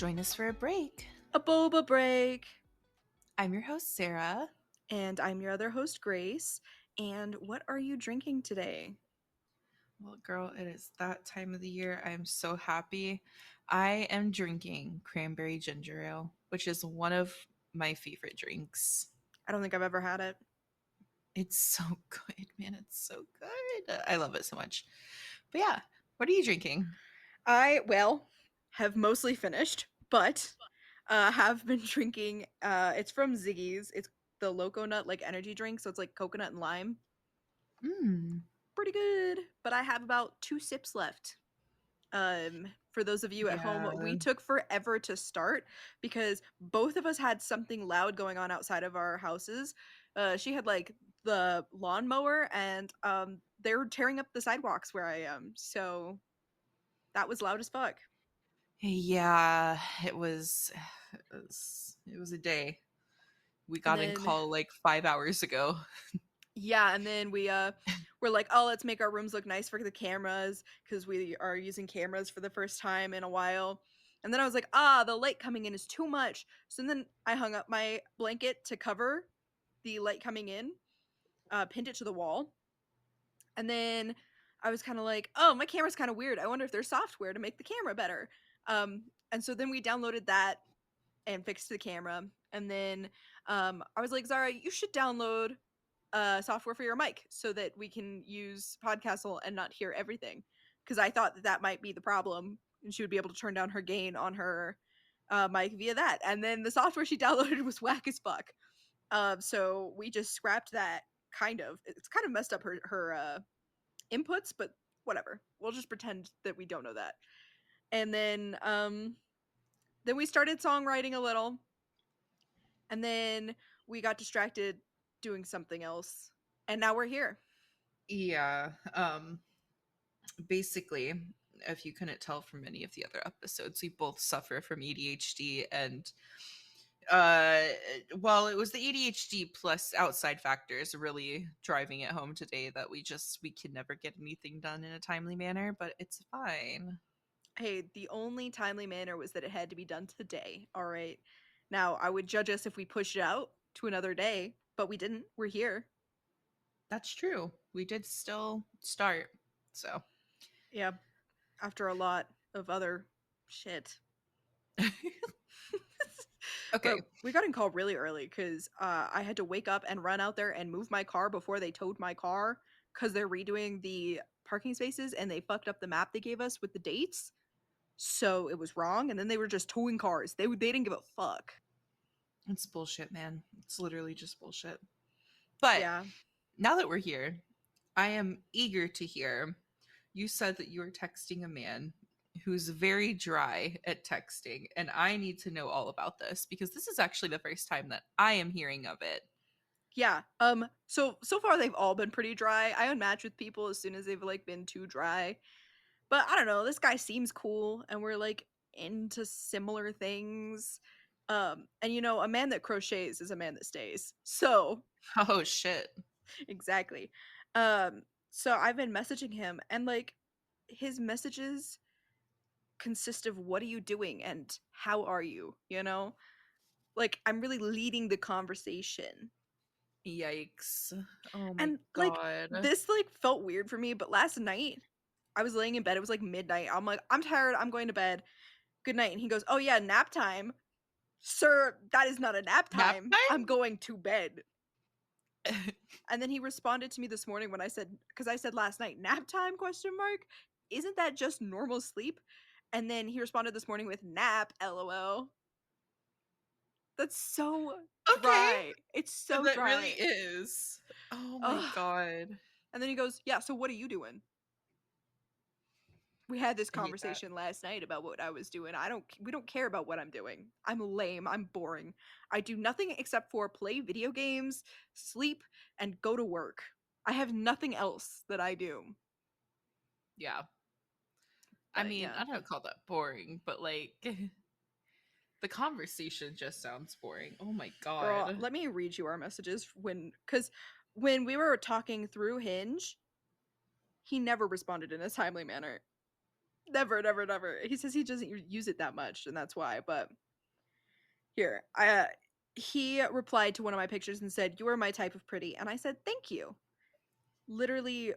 Join us for a break. A boba break. I'm your host, Sarah. And I'm your other host, Grace. And what are you drinking today? Well, girl, it is that time of the year. I'm so happy. I am drinking cranberry ginger ale, which is one of my favorite drinks. I don't think I've ever had it. It's so good, man. It's so good. I love it so much. But yeah, what are you drinking? I have mostly finished, but have been drinking. It's from Ziggy's. It's the Loco Nut energy drink, so it's like coconut and lime. Mm, Pretty good, but I have about 2 sips left. For those of you at home, yeah. we took forever to start because both of us had something loud going on outside of our houses. She had like the lawnmower, and they were tearing up the sidewalks where I am. So that was loud as fuck. Yeah, it was a day. We And got in then call like 5 hours ago. yeah, and then we're like, oh, let's make our rooms look nice for the cameras because we are using cameras for the first time in a while. And then I was like, the light coming in is too much. So then I hung up my blanket to cover the light coming in, pinned it to the wall, and then I was kind of like, oh, my camera's kind of weird. I wonder if there's software to make the camera better. And so then we downloaded that and fixed the camera. And then I was like, Zara, you should download software for your mic so that we can use Podcastle and not hear everything. Because I thought that might be the problem, and she would be able to turn down her gain on her mic via that. And then the software she downloaded was whack as fuck. So we just scrapped that. Kind of. It's kind of messed up her inputs, but whatever. We'll just pretend that we don't know that. And then we started songwriting a little, and then we got distracted doing something else, and now we're here. Yeah. Basically, if you couldn't tell from any of the other episodes, we both suffer from ADHD, and uh well, it was the ADHD plus outside factors really driving it home today that we can never get anything done in a timely manner, but it's fine. Hey, the only timely manner was that it had to be done today. All right. Now, I would judge us if we pushed it out to another day, but we didn't. We're here. That's true. We did still start. So, Yeah, after a lot of other shit. okay. But we got in call really early because I had to wake up and run out there and move my car before they towed my car because they're redoing the parking spaces and they fucked up the map they gave us with the dates. So it was wrong, and then they were just towing cars. They didn't give a fuck. It's bullshit, man. It's literally just bullshit. But Yeah. now that we're here, I am eager to hear. You said that you were texting a man who's very dry at texting, and I need to know all about this because this is actually the first time that I am hearing of it. Yeah. So far they've all been pretty dry. I unmatch with people as soon as they've been too dry. But I don't know, this guy seems cool and we're into similar things. And a man that crochets is a man that stays. So, Oh shit. exactly. So I've been messaging him, and his messages consist of what are you doing and how are you, you know? I'm really leading the conversation. Yikes. Oh my And god. this felt weird for me, but last night I was laying in bed. It was midnight. I'm like, I'm tired. I'm going to bed. Good night. And he goes, oh yeah, nap time. Sir, that is not a nap Nap time. I'm time? going to bed. And then he responded to me this morning when I said, because I said last night, nap time question mark. Isn't that just normal sleep? And then he responded this morning with nap, LOL. That's so Okay. dry. It's so That really dry. is. Oh my Ugh. god. And then he goes, yeah, so what are you doing? We had this I hate that. conversation last night about what I was doing. We don't care about what I'm doing. I'm lame. I'm boring. I do nothing except for play video games, sleep, and go to work. I have nothing else that I do. Yeah. I But mean, yeah. I don't call that boring, but the conversation just sounds boring. Oh my Girl, god. let me read you our messages cuz when we were talking through Hinge, he never responded in a timely manner. Never, never, never. He says he doesn't use it that much, and that's why. But here, he replied to one of my pictures and said, "You are my type of pretty," and I said, "Thank you." Literally,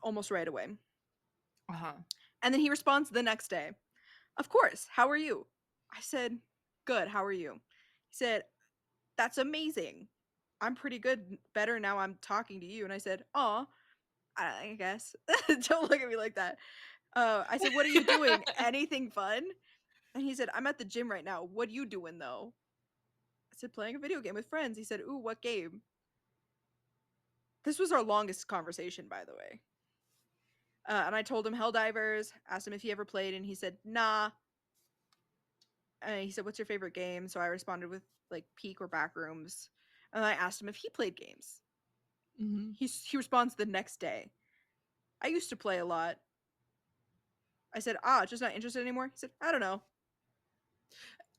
almost right away. Uh-huh. And then he responds the next day, "Of course. How are you?" I said, "Good. How are you?" He said, "That's amazing. I'm pretty good. Better now I'm talking to you." And I said, "Aw, I guess." Don't look at me like that. I said, "What are you doing? Anything fun?" And he said, "I'm at the gym right now. What are you doing though?" I said, "Playing a video game with friends." He said, "Ooh, what game?" This was our longest conversation, by the way. And I told him Helldivers, asked him if he ever played, and he said, "Nah." And he said, "What's your favorite game?" So I responded with like Peak or Backrooms. And I asked him if he played games. Mm-hmm. He responds the next day, "I used to play a lot." I said, "Ah, just not interested anymore?" He said, "I don't know."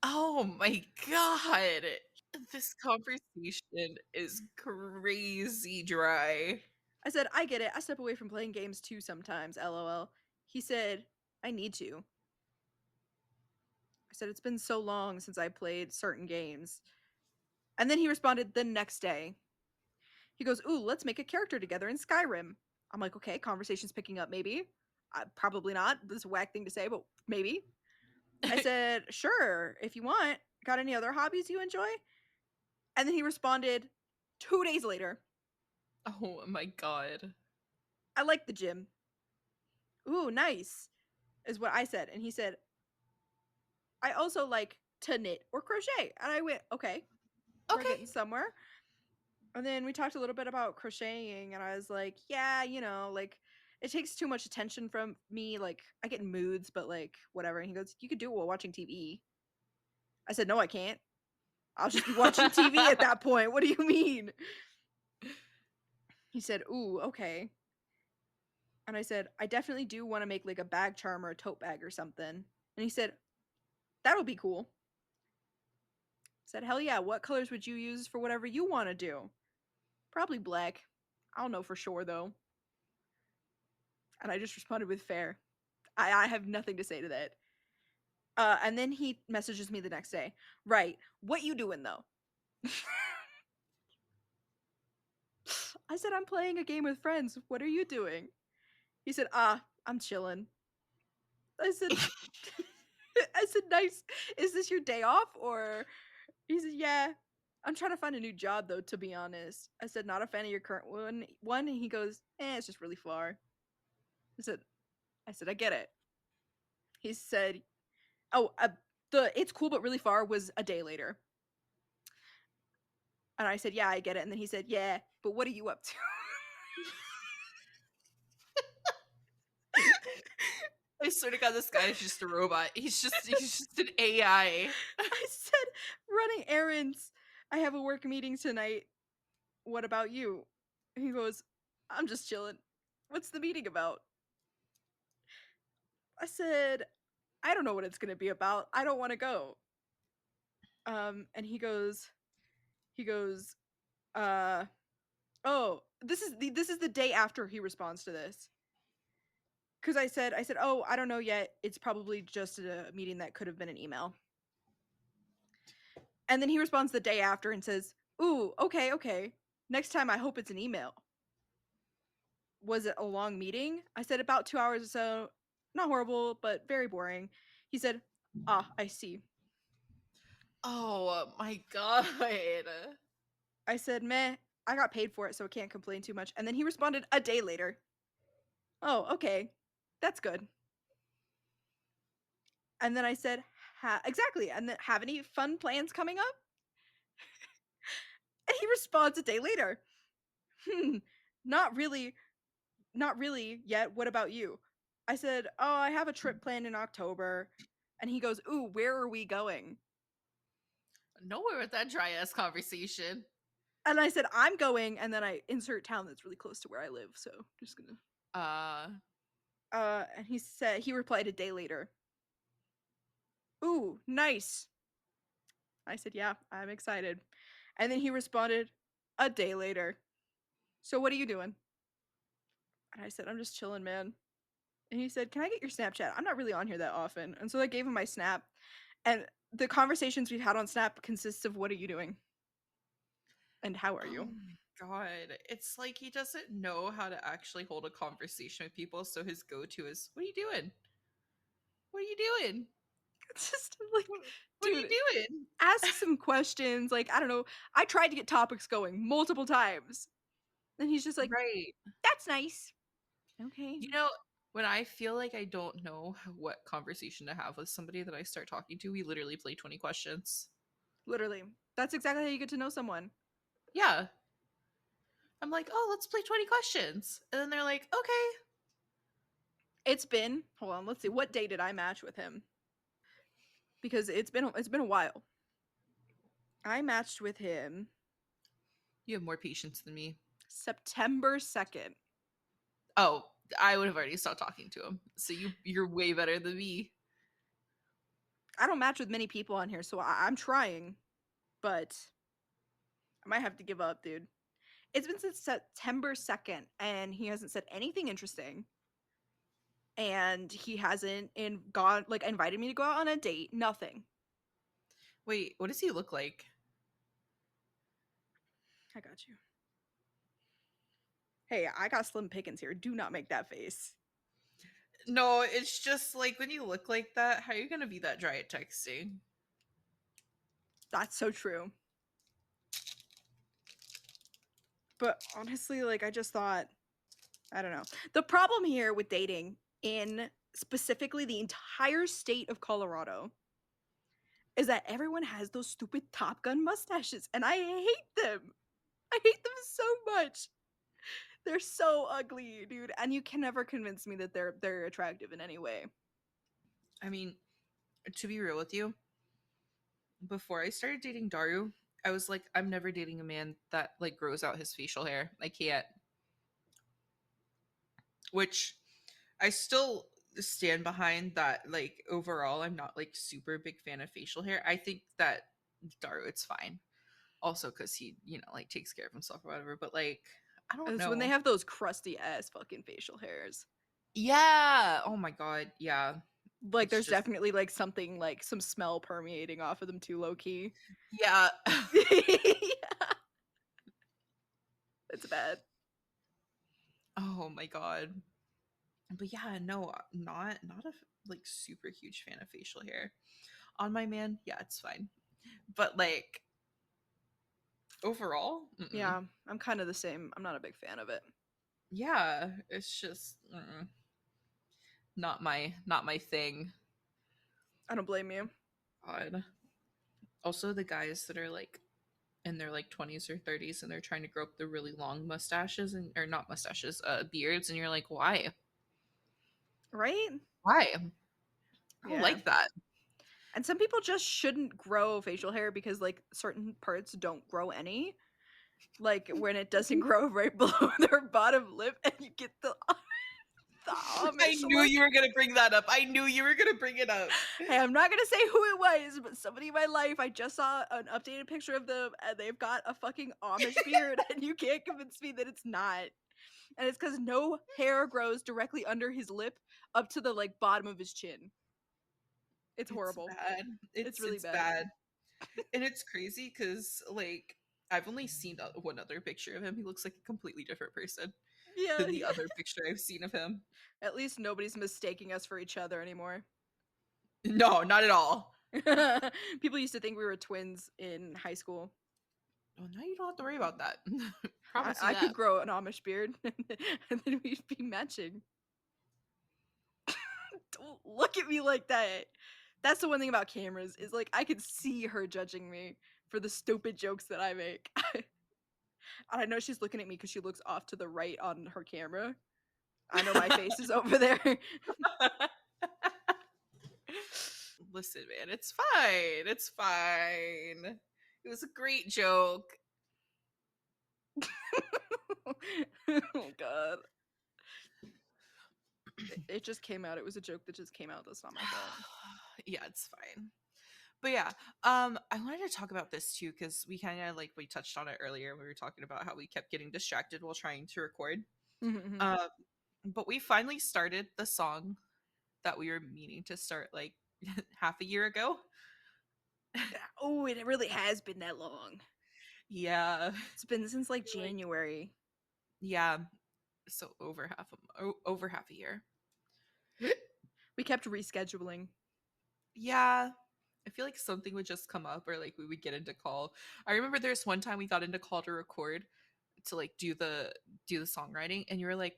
Oh my god. This conversation is crazy dry. I said, "I get it. I step away from playing games too sometimes, lol." He said, "I need to." I said, "It's been so long since I played certain games." And then he responded the next day. He goes, "Ooh, let's make a character together in Skyrim." I'm like, "Okay, conversation's picking up, maybe." Probably not. This is a whack thing to say, but maybe. I said, "Sure, if you want. Got any other hobbies you enjoy?" And then he responded 2 days later, Oh my god. "I like the gym." "Ooh, nice," is what I said. And he said, "I also like to knit or crochet." And I went, "Okay, we're Okay. getting somewhere." And then we talked a little bit about crocheting, and I was like, "Yeah, like it takes too much attention from me. Like I get in moods, but like whatever." And he goes, "You could do it while watching TV." I said, "No, I can't. I'll just be watching TV at that point. What do you mean?" He said, "Ooh, okay." And I said, "I definitely do want to make like a bag charm or a tote bag or something." And he said, "That'll be cool." I said, "Hell yeah, what colors would you use for whatever you want to do?" "Probably black. I don't know for sure though." And I just responded with fair. I have nothing to say to that. And then he messages me the next day. "Right. What you doing though?" I said, "I'm playing a game with friends. What are you doing?" He said, "Ah, I'm chilling." I said, I said, "Nice. Is this your day off?" Or he said, "Yeah. I'm trying to find a new job though, to be honest." I said, "Not a fan of your current one." And he goes, "It's just really far." I said, "I get it." He said, "Oh, the it's cool but really far" was a day later. And I said, "Yeah, I get it." And then he said, "Yeah, but what are you up to?" I swear to God, this guy is just a robot. He's just an AI. I said, "Running errands. I have a work meeting tonight. What about you?" He goes, "I'm just chilling." "What's the meeting about?" I said, "I don't know what it's going to be about. I don't want to go." And he goes, uh, "Oh, this is the day after he responds to this." Cuz I said, "Oh, I don't know yet. It's probably just a meeting that could have been an email." And then he responds the day after and says, "Ooh, okay, okay. Next time I hope it's an email." "Was it a long meeting?" I said, "About 2 hours or so. Not horrible, but very boring." He said, "Ah, I see." Oh my god. I said, "Meh, I got paid for it, so I can't complain too much." And then he responded a day later, "Oh, okay. That's good." And then I said, exactly. And then, "Have any fun plans coming up?" And he responds a day later, "Hmm, not really, not really yet. What about you?" I said, "Oh, I have a trip planned in October." And he goes, "Ooh, where are we going?" Nowhere with that dry ass conversation. And I said, "I'm going," and then I insert town that's really close to where I live. So just gonna. Uh And he replied a day later, "Ooh, nice." I said, "Yeah, I'm excited." And then he responded a day later, "So what are you doing?" And I said, "I'm just chilling, man." And he said, "Can I get your Snapchat? I'm not really on here that often." And so I gave him my Snap. And the conversations we've had on Snap consists of what are you doing? And how are Oh you? my god. It's like he doesn't know how to actually hold a conversation with people, so his go-to is, "What are you doing? What are you doing? It's just like, What, what are you dude, doing?" ask some questions. Like, I don't know. I tried to get topics going multiple times. And he's just like, Right. "That's nice." Okay. You know, when I feel like I don't know what conversation to have with somebody that I start talking to, we literally play 20 questions. Literally. That's exactly how you get to know someone. Yeah. I'm like, "Oh, let's play 20 questions." And then they're like, "Okay." It's been, hold on, let's see. What day did I match with him? Because it's been a while. I matched with him You have more patience than me. September 2nd. Oh, I would have already stopped talking to him. So you're way better than me. I don't match with many people on here, so I'm trying, but I might have to give up, dude. It's been since September 2nd, and he hasn't said anything interesting. And he hasn't invited me to go out on a date. Nothing. Wait, what does he look like? I got you. Hey, I got slim pickings here. Do not make that face. No, it's just like when you look like that, how are you gonna be that dry at texting? That's so true. But honestly, like I just thought, I don't know. The problem here with dating in specifically the entire state of Colorado is that everyone has those stupid Top Gun mustaches, and I hate them. I hate them so much. They're so ugly, dude, and you can never convince me that they're attractive in any way. I mean, to be real with you, before I started dating Daru, I was like, I'm never dating a man that like grows out his facial hair. I can't. Which I still stand behind that. Like overall, I'm not like super big fan of facial hair. I think that Daru, it's fine. Also, because he, like takes care of himself or whatever. But like, I don't It's when they know. have those crusty ass fucking facial hairs. Yeah. Oh my god. Yeah. Like It's there's just definitely like something like some smell permeating off of them too low key. yeah. Yeah, it's bad. Oh my god. But yeah, no, not a like super huge fan of facial hair on my man. Yeah, it's fine. But like overall, mm-mm. Yeah, I'm kind of the same. I'm not a big fan of it. Yeah, it's just not my thing. I don't blame you. God. Also, the guys that are like in their like 20s or 30s and they're trying to grow up the really long mustaches and or not mustaches, beards, and you're like, why? Right? Why? I don't Yeah. like that. And some people just shouldn't grow facial hair because like certain parts don't grow any. Like when it doesn't grow right below their bottom lip and you get the I Amish knew look. you were gonna bring that up. I knew you were gonna bring it up. Hey, I'm not gonna say who it was, but somebody in my life, I just saw an updated picture of them and they've got a fucking Amish beard, and you can't convince me that it's not. And it's because no hair grows directly under his lip up to the like bottom of his chin. It's It's horrible. bad. It's It's really it's bad. bad. And it's crazy because like I've only seen one other picture of him. He looks like a completely different person Yeah. than the other picture I've seen of him. At least nobody's mistaking us for each other anymore. No, not at all. People used to think we were twins in high school. Well, now you don't have to worry about that. I, Promise you I that. could grow an Amish beard and then we'd be matching. Don't look at me like that. That's the one thing about cameras is like I could see her judging me for the stupid jokes that I make. And I know she's looking at me because she looks off to the right on her camera. I know my face is over there. Listen, man, it's fine. It's fine. It was a great joke. Oh god. It just came out. It was a joke that just came out. That's not my fault. Yeah, it's fine. But yeah, I wanted to talk about this too because we kind of like we touched on it earlier. We were talking about how we kept getting distracted while trying to record. Mhm, mhm. Um, But we finally started the song that we were meaning to start like half a year ago. Oh, it really has been that long. Yeah. It's been since like Like, January. yeah. So over half a year. We kept rescheduling. Yeah. I feel like something would just come up or like we would get into call. I remember there's one time we got into call to record to like do the songwriting and you were like,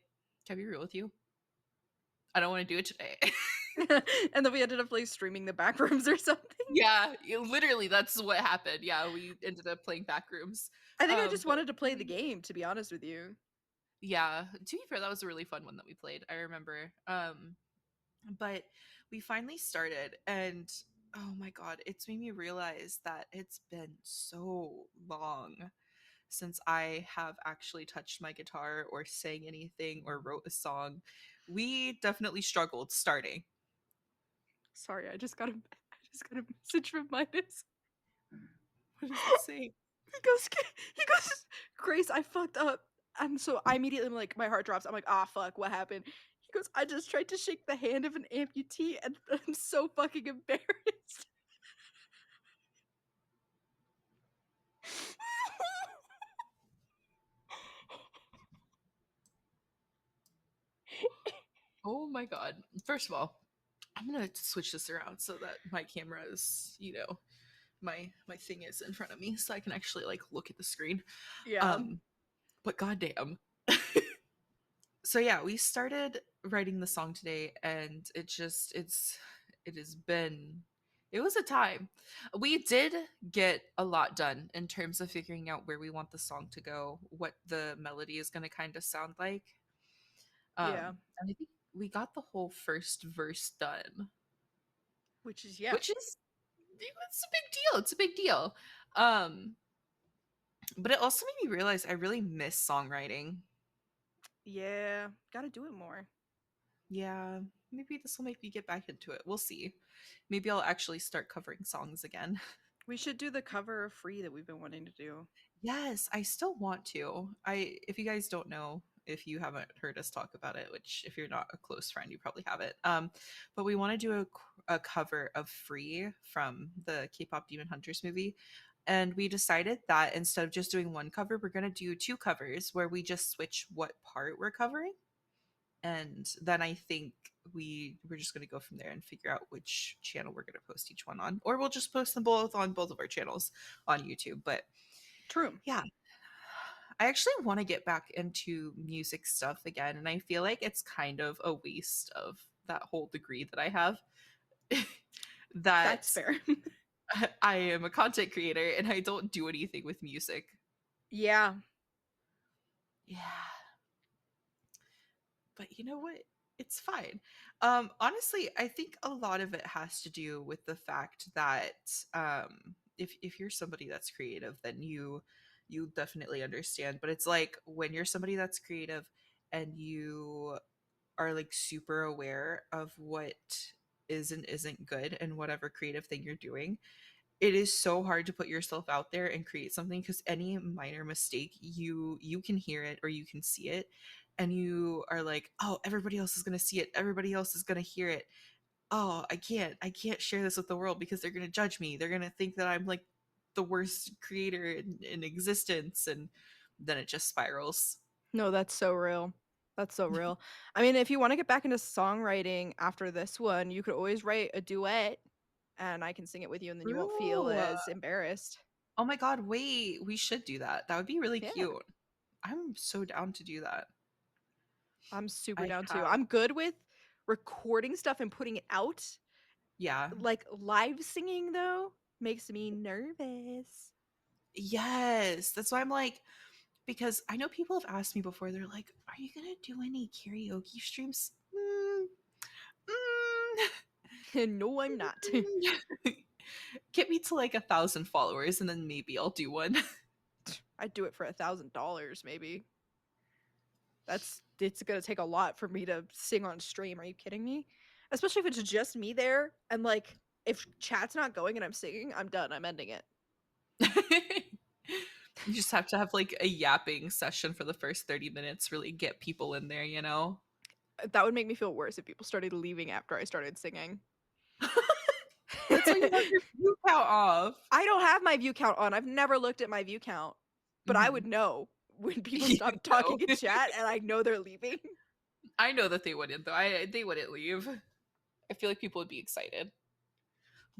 "Can I be real with you? I don't want to do it today." And then we ended up like streaming the back rooms or something. Yeah, literally that's what happened. Yeah, we ended up playing Backrooms. I think I just But wanted to play the game, to be honest with you. yeah, to be fair, that was a really fun one that we played. I remember. But we finally started and oh my god, it's made me realize that it's been so long since I have actually touched my guitar or sang anything or wrote a song. We definitely struggled starting. Sorry, I just got a message from Midas. What does it say? He goes, Grace, I fucked up. And so I immediately am like, my heart drops. I'm like, ah, fuck, what happened? He goes, I just tried to shake the hand of an amputee and I'm so fucking embarrassed. Oh my god. First of all, I'm gonna switch this around so that my camera is, my thing is in front of me so I can actually like look at the screen. Yeah. Um, but goddamn. So yeah, we started writing the song today and it has been it was a time. We did get a lot done in terms of figuring out where we want the song to go, what the melody is going to kind of sound like. Yeah. And I think we got the whole first verse done, Which is, yeah. which is it's a big deal. It's a big deal. Um, but it also made me realize I really miss songwriting. Yeah. Gotta do it more. Yeah, maybe this will make me get back into it. We'll see. Maybe I'll actually start covering songs again. We should do the cover of Free that we've been wanting to do. Yes, I still want to. If you guys don't know, if you haven't heard us talk about it, which if you're not a close friend, you probably haven't. But we want to do a cover of Free from the K-pop Demon Hunters movie. And we decided that instead of just doing one cover, we're going to do two covers where we just switch what part we're covering. And then I think we're just going to go from there and figure out which channel we're going to post each one on, or we'll just post them both on both of our channels on YouTube. But True. yeah, I actually want to get back into music stuff again, and I feel like it's kind of a waste of that whole degree that I have. That's That fair. I am a content creator and I don't do anything with music. Yeah. Yeah. But you know what? It's fine. Honestly, I think a lot of it has to do with the fact that if you're somebody that's creative, then you definitely understand. But it's like when you're somebody that's creative and you are like super aware of what is and isn't good in whatever creative thing you're doing, it is so hard to put yourself out there and create something because any minor mistake you can hear it or you can see it and you are like, oh, everybody else is going to see it, everybody else is going to hear it. Oh, I can't share this with the world because they're going to judge me, they're going to think that I'm like the worst creator in existence, and then it just spirals. No, that's so real. That's so real. I mean, if you want to get back into songwriting after this one, you could always write a duet and I can sing it with you and then you won't feel True. as embarrassed. Oh my god, wait, we should do that. That would be really Yeah. cute. I'm so down to do that. I'm super I down too. have I'm good with recording stuff and putting it out. Yeah. Like live singing though makes me nervous. Yes. That's why I'm like, because I know people have asked me before, they're like, are you going to do any karaoke streams? No, I'm not. Get me to like 1,000 followers and then maybe I'll do one. I'd do it for $1,000 maybe. It's gonna take a lot for me to sing on stream. Are you kidding me? Especially if it's just me there and like if chat's not going and I'm singing, I'm done. I'm ending it. You just have to have like a yapping session for the first 30 minutes, really get people in there, you know? That would make me feel worse if people started leaving after I started singing. That's why you have your view count off. I don't have my view count on. I've never looked at my view count, but I would Mhm. know when people You stop know. talking in chat and I know they're leaving. I know that they wouldn't though. They wouldn't leave. I feel like people would be excited.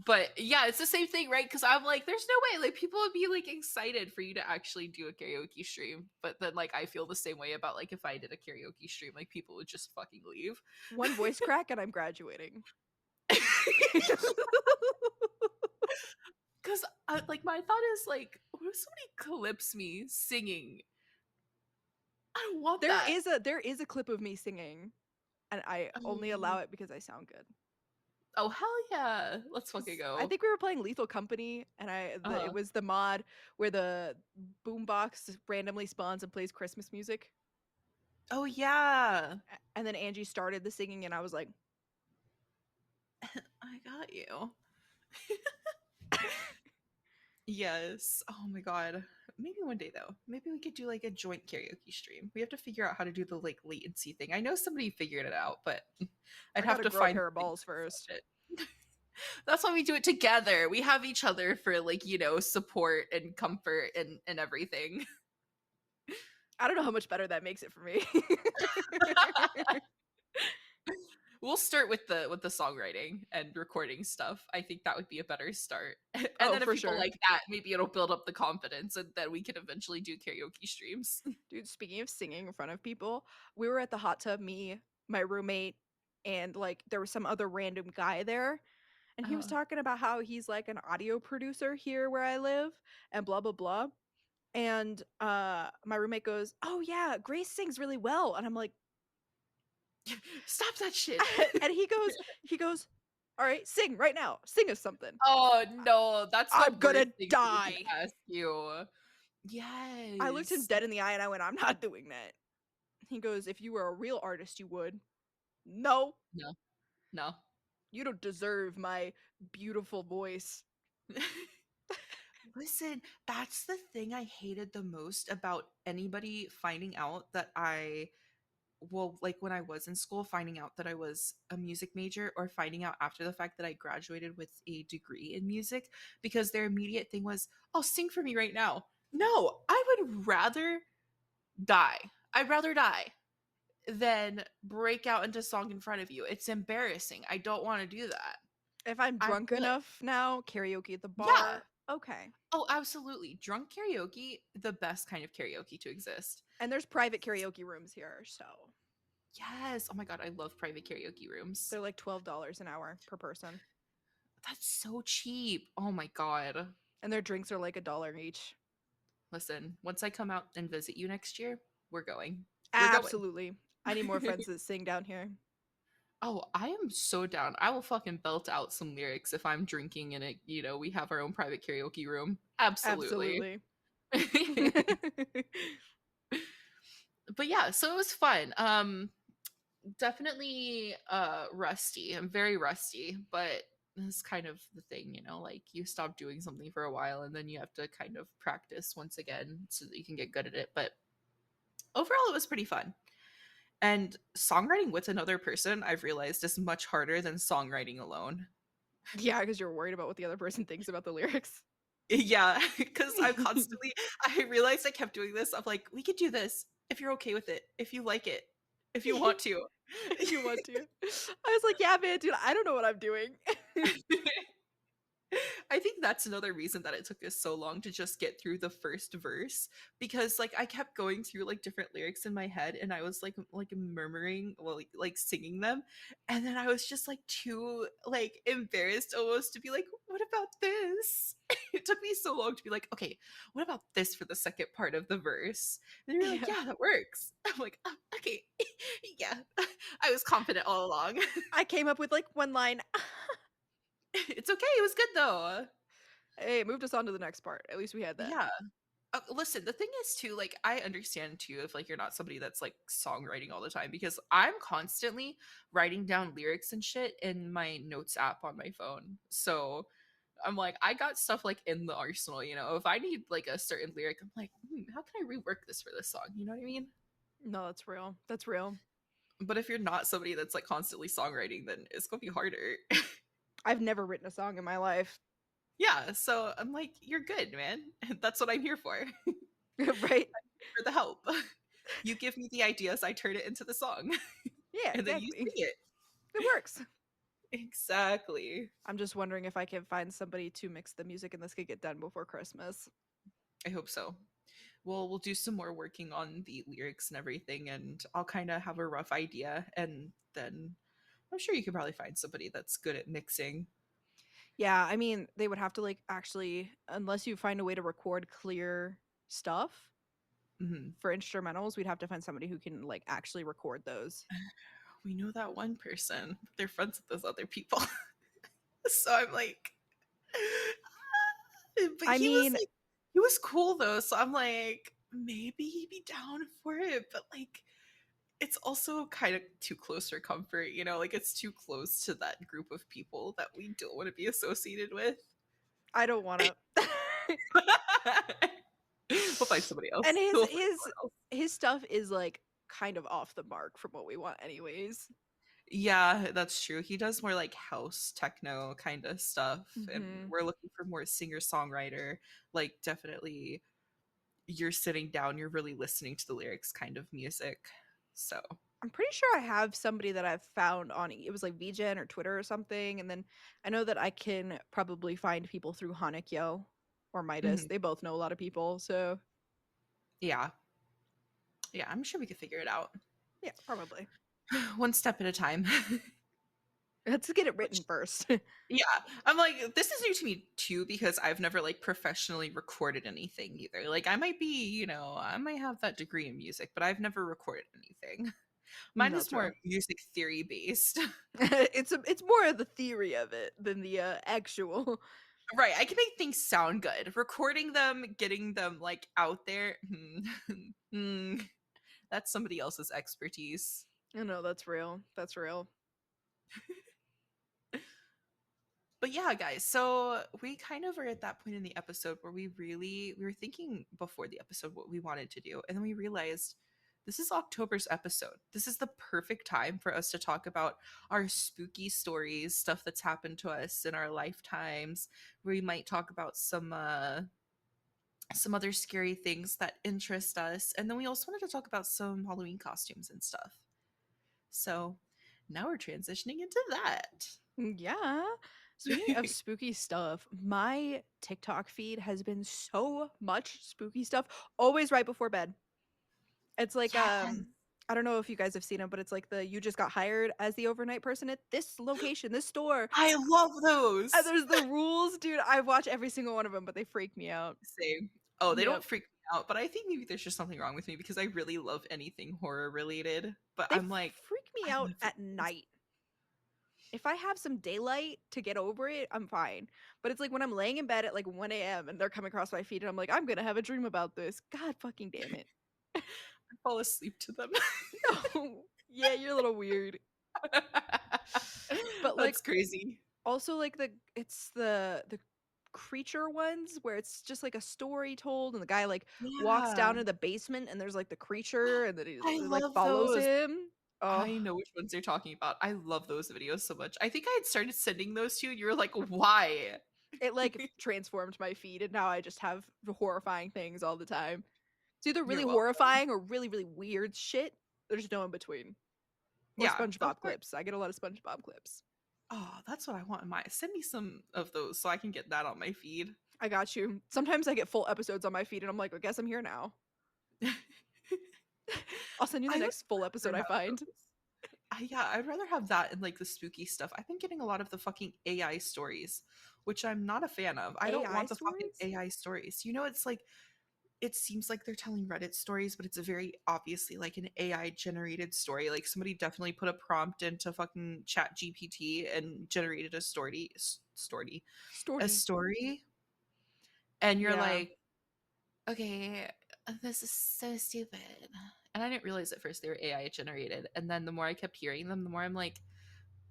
But yeah, it's the same thing, right? Because I'm like, there's no way. Like people would be like excited for you to actually do a karaoke stream. But then like I feel the same way about like if I did a karaoke stream, like people would just fucking leave. One voice crack and I'm graduating. Because like my thought is like, what if somebody clips me singing? I don't want There that. is a clip of me singing, and I only allow it because I sound good. Oh hell yeah! Let's 'Cause fucking I go. think we were playing Lethal Company, and it was the mod where the boombox randomly spawns and plays Christmas music, Oh yeah, and then Angie started the singing, and I was like, I got you. Yes. Oh my god. Maybe one day though. Maybe we could do like a joint karaoke stream. We have to figure out how to do the like latency thing. I know somebody figured it out, but I'd I have gotta to grow a find pair of something balls to first. set it. That's why we do it together. We have each other for like, you know, support and comfort and everything. I don't know how much better that makes it for me. We'll start with the songwriting and recording stuff. I think that would be a better start. And Oh, then if for people sure. like that, maybe it'll build up the confidence and then we can eventually do karaoke streams. Dude, speaking of singing in front of people, we were at the hot tub, me, my roommate, and like there was some other random guy there. And he was talking about how he's like an audio producer here where I live and blah blah blah. And my roommate goes, "Oh yeah, Grace sings really well." And I'm like, Stop that shit. and he goes, "All right, sing right now. Sing us something." Oh no, that's the I'm worst gonna thing that we can die. ask you. I looked him Yes. dead in the eye and I went, "I'm not doing that." He goes, "If you were a real artist, you would." No, No, no. you don't deserve my beautiful voice. Listen, that's the thing I hated the most about anybody finding out that well, like when I was in school, finding out that I was a music major or finding out after the fact that I graduated with a degree in music because their immediate thing was, oh, sing for me right now. No, I would rather die. I'd rather die than break out into song in front of you. It's embarrassing. I don't want to do that. If I'm I drunk feel like, enough now, karaoke at the yeah. bar, okay. Oh, absolutely. Drunk karaoke, the best kind of karaoke to exist. And there's private karaoke rooms here, so Yes. Oh my God, I love private karaoke rooms. they're like $12 an hour per person. That's so cheap. Oh my God. And their drinks are like $1 each. Listen, once I come out and visit you next year, we're going. We're going. Absolutely. I need more friends that sing down here. Oh, I am so down. I will fucking belt out some lyrics if I'm drinking and it, you know, we have our own private karaoke room. Absolutely. Absolutely. But yeah, so it was fun. Definitely rusty. I'm very rusty, but it's kind of the thing, you know, like you stop doing something for a while and then you have to kind of practice once again so that you can get good at it. But overall it was pretty fun. And songwriting with another person, I've realized, is much harder than songwriting alone. Yeah, because you're worried about what the other person thinks about the lyrics. Yeah, because I'm constantly, I realized I kept doing this. I'm like, we could do this if you're okay with it, if you like it, if you want to. If you want to. I was like, yeah, man, dude, I don't know what I'm doing. I think that's another reason that it took us so long to just get through the first verse because like I kept going through like different lyrics in my head and I was like murmuring well like singing them and then I was just like too like embarrassed almost to be like what about this? It took me so long to be like okay, what about this for the second part of the verse? And they were like Yeah. yeah, that works. I'm like oh, okay. Yeah. I was confident all along. I came up with like one line. It's okay. It was good though. Hey, it moved us on to the next part. At least we had that. Yeah. Listen, the thing is too, like I understand too if like you're not somebody that's like songwriting all the time because I'm constantly writing down lyrics and shit in my notes app on my phone. So I'm like, I got stuff like in the arsenal, you know. If I need like a certain lyric, I'm like, how can I rework this for this song? You know what I mean? No, that's real. That's real. But if you're not somebody that's like constantly songwriting, then it's gonna be harder. I've never written a song in my life. Yeah, so I'm like, you're good, man. That's what I'm here for. Right? For the help. You give me the ideas, I turn it into the song, Yeah, and then you exactly. sing it. It works. Exactly. I'm just wondering if I can find somebody to mix the music and this could get done before Christmas. I hope so. We'll do some more working on the lyrics and everything, and I'll kind of have a rough idea, and then I'm sure you could probably find somebody that's good at mixing. Yeah, I mean, they would have to like actually, unless you find a way to record clear stuff Mhm. for instrumentals, we'd have to find somebody who can like actually record those. We know that one person, but they're friends with those other people. So I'm like, but I mean, he was cool though. So I'm like, maybe he'd be down for it, but like, it's also kind of too close for comfort, you know, like it's too close to that group of people that we don't want to be associated with. I don't want to. We'll find somebody else. And We'll find someone else. his stuff is like kind of off the mark from what we want anyways. Yeah, that's true. He does more like house techno kind of stuff, and Hmm. we're looking for more singer songwriter. Like, definitely, you're sitting down, you're really listening to the lyrics kind of music. So, I'm pretty sure I have somebody that I've found on it was like VGen or Twitter or something, and then I know that I can probably find people through Hanekyo or Midas. mhm, They both know a lot of people, so yeah, yeah, I'm sure we could figure it out. yeah, probably. One step at a time. Let's get it Which, written first. yeah, I'm like, this is new to me too because I've never like professionally recorded anything either. Like, I might be, I might have that degree in music, but I've never recorded anything. Mine No, is more true. music theory based. It's more of the theory of it than the actual. Right, I can make things sound good. Recording them, getting them like out there, that's somebody else's expertise. I know that's real. That's real. But yeah, guys, so we kind of were at that point in the episode where we were thinking before the episode what we wanted to do, and then we realized this is October's episode. This is the perfect time for us to talk about our spooky stories, stuff that's happened to us in our lifetimes. We might talk about some other scary things that interest us. And then we also wanted to talk about some Halloween costumes and stuff. So now we're transitioning into that. Yeah. Speaking of spooky stuff, my TikTok feed has been so much spooky stuff, always right before bed. It's like Yes. I don't know if you guys have seen them, but it's like the you just got hired as the overnight person at this location, this store. I love And those. there's the rules, dude. I watch every single one of them, but they freak me out. Same. Oh, they don't Yep. freak me out, but I think maybe there's just something wrong with me because I really love anything horror related. But They I'm like, freak me I out love at videos. night. If I have some daylight to get over it, I'm fine. But it's like when I'm laying in bed at like 1 a.m. and they're coming across my feed and I'm like, I'm gonna have a dream about this. God fucking damn it. I fall asleep to them. No. Yeah, you're a little weird. But like That's crazy. also like the creature ones where it's just like a story told and the guy like walks Yeah. down to the basement and there's like the creature and then I it like love follows those. him. Oh, I know which ones you're talking about. I love those videos so much. I think I had started sending those to you, and you were like, "Why?" it like transformed my feed and now I just have the horrifying things all the time. It's either really You're welcome. horrifying or really, really weird shit. There's no in between. Or Yeah, of SpongeBob course. clips. I get a lot of SpongeBob clips. Oh, that's what I want in my send me some of those so I can get that on my feed. I got you. Sometimes I get full episodes on my feed and I'm like, I guess I'm here now. I'll send you the I would next full episode rather I have find. those. Yeah, I'd rather have that and like the spooky stuff. I've been getting a lot of the fucking AI stories, which I'm not a fan of. I don't AI want the fucking stories? AI stories. It's like it seems like they're telling Reddit stories, but it's a very obviously like an AI generated story. Like somebody definitely put a prompt into fucking Chat GPT and generated a Story. story. And you're Yeah. like, okay, this is so stupid. And I didn't realize at first they were AI generated. And then the more I kept hearing them, the more I'm like,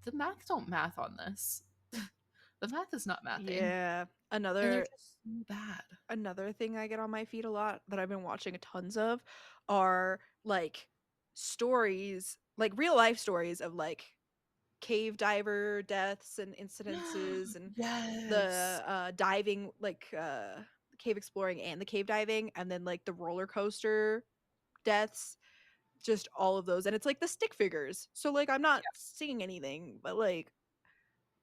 the math don't math on this. The math is not mathing. Yeah. And they're Another just so bad. another thing I get on my feed a lot that I've been watching tons of are like stories like real life stories of like cave diver deaths and incidences, and Yes. the diving, like cave exploring and the cave diving, and then like the roller coaster deaths, just all of those. And it's like the stick figures. So like I'm not seeing anything, but like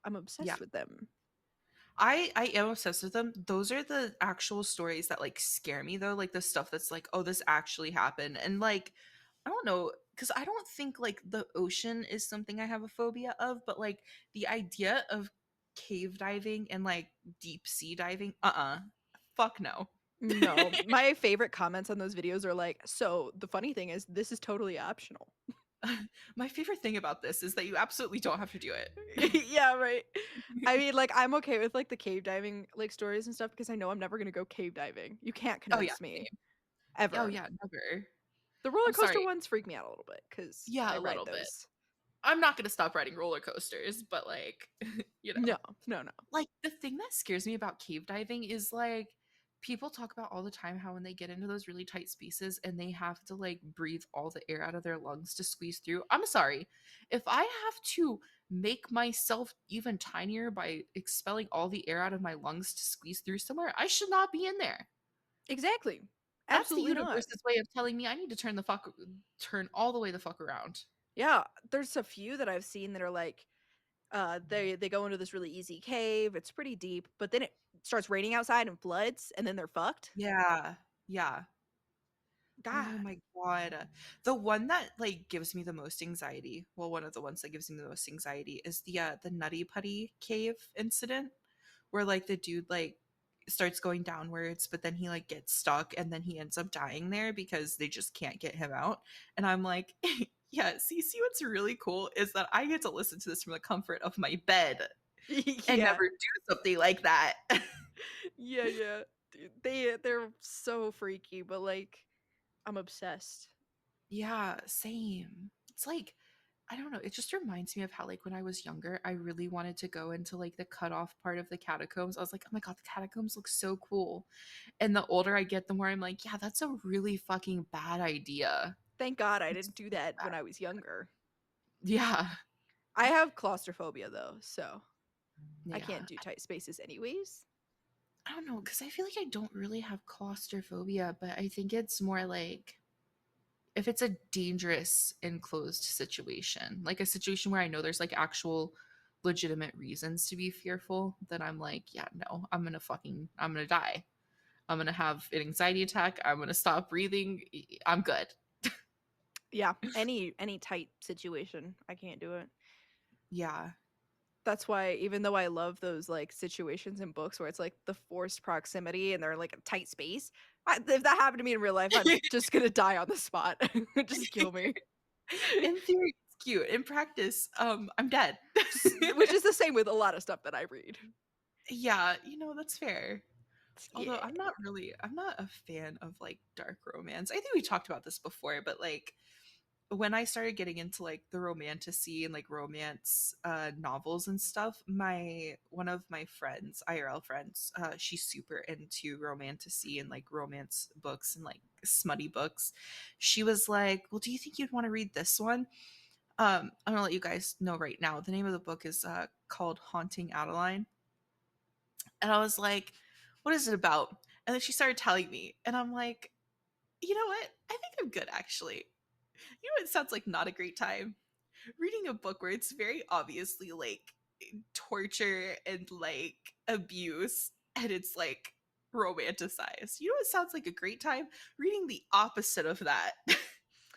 I'm Yeah. obsessed with them. I am obsessed with them. Those are the actual stories that like scare me though, like the stuff that's like, oh, this actually happened. And like I don't know, cuz I don't think like the ocean is something I have a phobia of, but like the idea of cave diving and like deep sea diving, fuck no. No, my favorite comments on those videos are like, so the funny thing is this is totally optional. My favorite thing about this is that you absolutely don't have to do it. Yeah, right. I mean, like, I'm okay with like the cave diving like stories and stuff because I know I'm never gonna go cave diving. You can't Oh yeah, convince me same. Oh ever. yeah, never. The roller I'm coaster sorry. ones freak me out a little bit because Yeah, I a ride little bit. those. I'm not going to stop riding roller coasters, but like, you know. No, no, no. Like, the thing that scares me about cave diving is, like, people talk about all the time how when they get into those really tight spaces and they have to, like, breathe all the air out of their lungs to squeeze through. I'm sorry. If I have to make myself even tinier by expelling all the air out of my lungs to squeeze through somewhere, I should not be in there. Exactly. That's the Absolutely not. universe's way of telling me I need to turn all the way the fuck around. Yeah, there's a few that I've seen that are like they go into this really easy cave. It's pretty deep, but then it starts raining outside and floods and then they're fucked. Yeah. Yeah. Oh God. my god. The one that, like, gives me the most anxiety, well, one of the ones that gives me the most anxiety is the Nutty Putty cave incident where, like, the dude, like, starts going downwards, but then he, like, gets stuck and then he ends up dying there because they just can't get him out. And I'm like, yeah, see what's really cool is that I get to listen to this from the comfort of my bed and Yeah. never do something like that. Yeah, yeah. Dude, they're so freaky, but like I'm obsessed. Yeah, same. It's like, I don't know, it just reminds me of how, like, when I was younger, I really wanted to go into, like, the cutoff part of the catacombs. I was like, "Oh my god, the catacombs look so cool." And the older I get, the more I'm like, "Yeah, that's a really fucking bad idea." Thank God I It's didn't do so that when bad. I was younger. Yeah. I have claustrophobia though, so I can't Yeah. do tight spaces anyways. I don't know, because I feel like I don't really have claustrophobia, but I think it's more like if it's a dangerous enclosed situation, like a situation where I know there's like actual legitimate reasons to be fearful, then I'm like, yeah, no, I'm gonna die. I'm gonna have an anxiety attack. I'm gonna stop breathing. I'm good. Yeah, any tight situation, I can't do it. Yeah. That's why even though I love those like situations in books where it's like the forced proximity and they're like a tight space, if that happened to me in real life, I'm just gonna die on the spot. Just kill me. In theory, it's cute. In practice, I'm dead. Which is the same with a lot of stuff that I read. Yeah, that's fair. Although Yeah. I'm not a fan of like dark romance. I think we talked about this before, but like when I started getting into like the romantasy and like romance novels and stuff, my one of my friends, IRL friends, she's super into romantasy and like romance books and like smutty books. She was like, "Well, do you think you'd want to read this one?" I'm gonna let you guys know right now. The name of the book is called Haunting Adeline. And I was like, "What is it about?" And then she started telling me, and I'm like, "You know what? I think I'm good actually." You know, it sounds like not a great time reading a book where it's very obviously like torture and like abuse and it's like romanticized. You know, it sounds like a great time reading the opposite of that.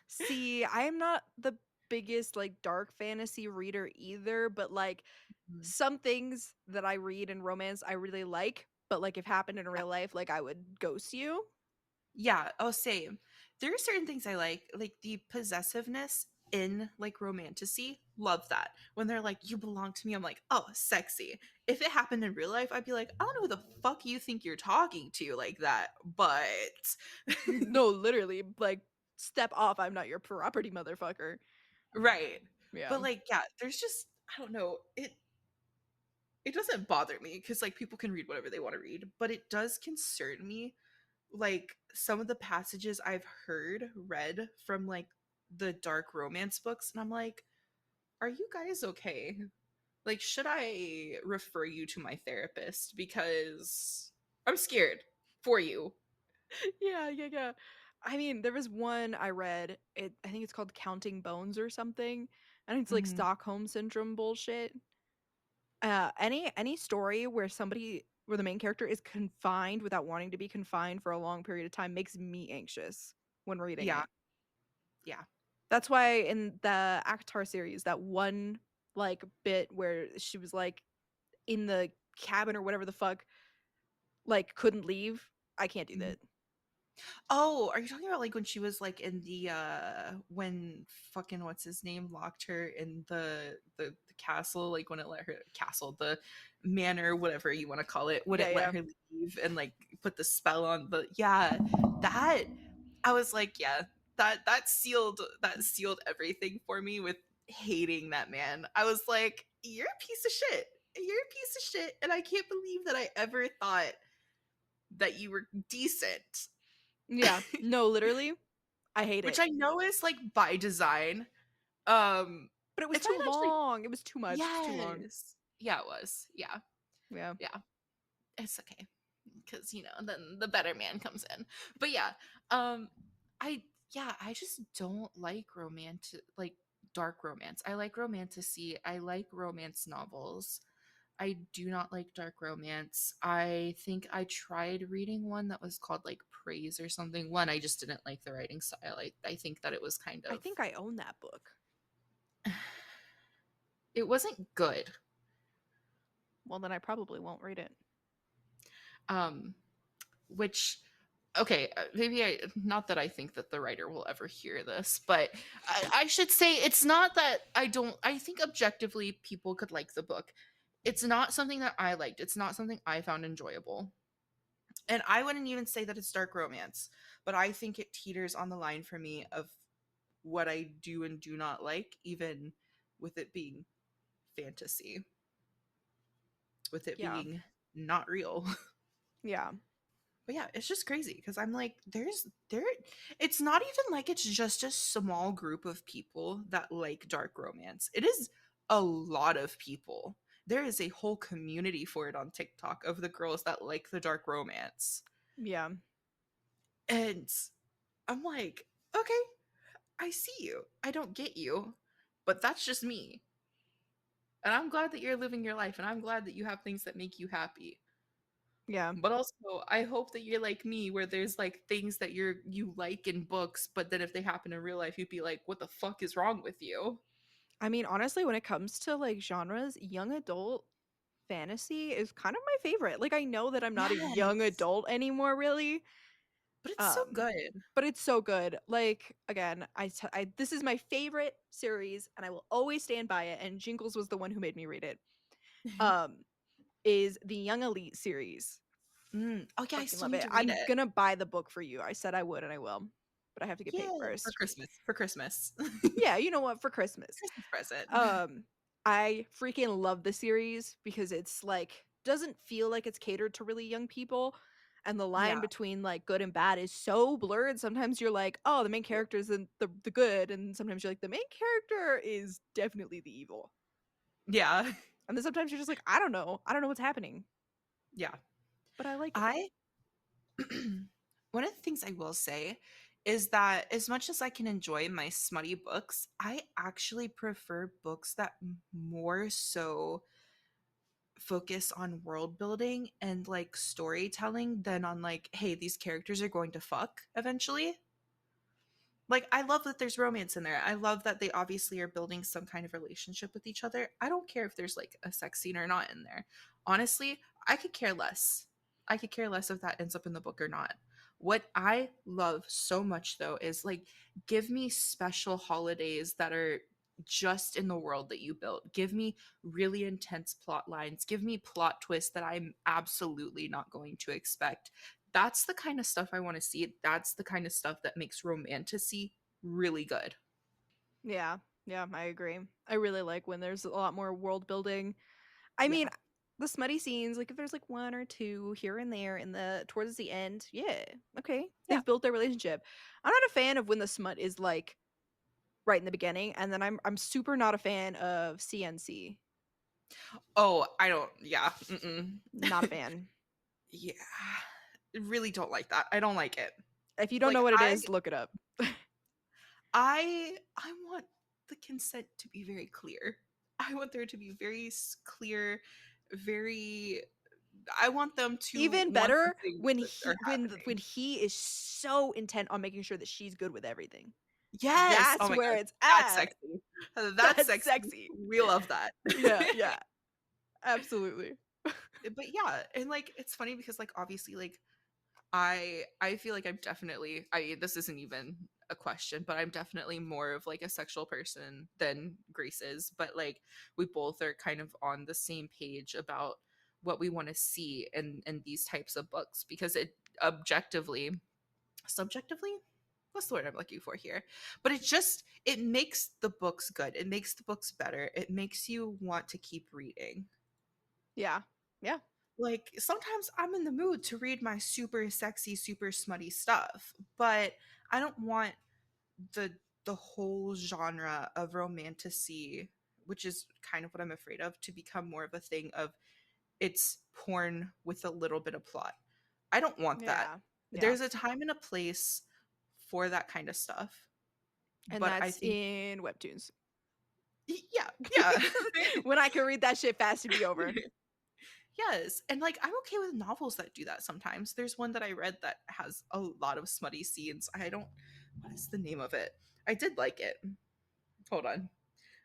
See, I'm not the biggest like dark fantasy reader either, but like Mhm. some things that I read in romance I really like, but like if happened in Yeah. real life, like I would ghost you. Yeah, oh same. There are certain things I like the possessiveness in like romantasy. Love that. When they're like, "You belong to me," I'm like, "Oh, sexy." If it happened in real life, I'd be like, "I don't know who the fuck you think you're talking to like that," but No, literally, like step off, I'm not your property, motherfucker. right. Yeah. But like, yeah, there's just I don't know. It doesn't bother me because like people can read whatever they want to read, but it does concern me like some of the passages I've heard read from like the dark romance books, and I'm like, are you guys okay? Like, should I refer you to my therapist because I'm scared for you? Yeah. I mean, there was one I read. I think it's called Counting Bones or something. I think it's like Mhm. Stockholm syndrome bullshit. Any story where the main character is confined without wanting to be confined for a long period of time makes me anxious when reading Yeah, it. yeah. That's why in the Akatar series, that one like bit where she was like in the cabin or whatever the fuck, like couldn't leave. I can't do Mhm. that. Oh, are you talking about like when she was like in the when fucking what's his name locked her in the castle, like when it let her castle, the manor, whatever you want to call it, when Yeah, it let yeah. her leave and like put the spell on the yeah, that I was like, yeah, that sealed everything for me with hating that man. I was like, you're a piece of shit. You're a piece of shit, and I can't believe that I ever thought that you were decent. Yeah. No, literally, I hate Which it. I know is like by design. Um But it was and too that actually long. It was too much. It was too long. yes. Yeah, it was. Yeah. Yeah. Yeah. It's okay. Cuz then the better man comes in. But yeah, um I yeah, I just don't like romantic like dark romance. I like romantasy. I like romance novels. I do not like dark romance. I think I tried reading one that was called like Praise or something. One, I just didn't like the writing style. I think that it was kind I of think I own that book. it wasn't good. Well, then I probably won't read it. Um which okay, maybe I not that I think that the writer will ever hear this, but I should say it's not that I think objectively people could like the book. It's not something that I liked. It's not something I found enjoyable. And I wouldn't even say that it's dark romance, but I think it teeters on the line for me of what I do and do not like, even with it being fantasy, with it Yeah. being not real. Yeah. But yeah, it's just crazy because I'm like, it's not even like it's just a small group of people that like dark romance. It is a lot of people. There is a whole community for it on TikTok of the girls that like the dark romance. Yeah. And I'm like, okay, I see you. I don't get you, but that's just me. And I'm glad that you're living your life and I'm glad that you have things that make you happy. Yeah. But also, I hope that you're like me where there's like things that you like in books, but then if they happen in real life, you'd be like, "What the fuck is wrong with you?" I mean, honestly, when it comes to like genres, young adult fantasy is kind of my favorite. Like I know that I'm not a young Yes. adult anymore really. But it's so Um good. but it's so good. Like again, this is my favorite series and I will always stand by it, and Jingles was the one who made me read it. Um is the Young Elite series. Oh yeah, I Fucking still love need it. to read I'm it. gonna buy the book for you. I said I would and I will. But I have to get paid Yeah, for first. Christmas. For Christmas. Yeah, you know what? For Christmas. Christmas present. Um, I freaking love the series because it's like doesn't feel like it's catered to really young people. And the line Yeah. between like good and bad is so blurred. Sometimes you're like, oh, the main character is the good, and sometimes you're like, the main character is definitely the evil. Yeah. And then sometimes you're just like, I don't know what's happening, Yeah. but I like it. I one of the things I will say is that as much as I can enjoy my smutty books, I actually prefer books that more so focus on world building and like storytelling than on like, hey, these characters are going to fuck eventually. Like, I love that there's romance in there. I love that they obviously are building some kind of relationship with each other. I don't care if there's like a sex scene or not in there. Honestly, I could care less. I could care less if that ends up in the book or not. What I love so much though is like, give me special holidays that are just in the world that you built. Give me really intense plot lines. Give me plot twists that I'm absolutely not going to expect. That's the kind of stuff I want to see. That's the kind of stuff that makes romantasy really good. Yeah, yeah, I agree. I really like when there's a lot more world building. I mean, Yeah. the smutty scenes, like if there's like one or two here and there in the towards the end, yeah, okay, Yeah. they've built their relationship. I'm not a fan of when the smut is like right in the beginning, and then I'm super not a fan of CNC. Oh, I don't. Yeah. Mm-mm. Not a fan. Yeah. Really don't like that. I don't like it. If you don't Like know what it is, look it up. I want the consent to be very clear. I want there to be very clear, very. I want them to Even want the better things when that are when happening. he is so intent on making sure that she's good with everything. Yes. Oh That's my where god. it's That's at. sexy. That's That's sexy. sexy. We love that. Yeah, yeah. Absolutely. But yeah, and like it's funny because like obviously like I feel like I'm definitely this isn't even a question, but I'm definitely more of like a sexual person than Grace is, but like we both are kind of on the same page about what we want to see in these types of books because it objectively, subjectively, what's the word I'm looking for here? But it makes the books good. It makes the books better. It makes you want to keep reading. Yeah. Yeah. Like sometimes I'm in the mood to read my super sexy, super smutty stuff, but I don't want the the whole genre of romantasy, which is kind of what I'm afraid of, to become more of a thing of it's porn with a little bit of plot. I don't want that. Yeah. Yeah. There's a time and a place for that kind of stuff, And but I that's think in webtoons. yeah, yeah. When I can read that shit fast and be over. Yes, and, like, I'm okay with novels that do that sometimes. There's one that I read that has a lot of smutty scenes. I don't what is the name of it? I did like it. Hold on.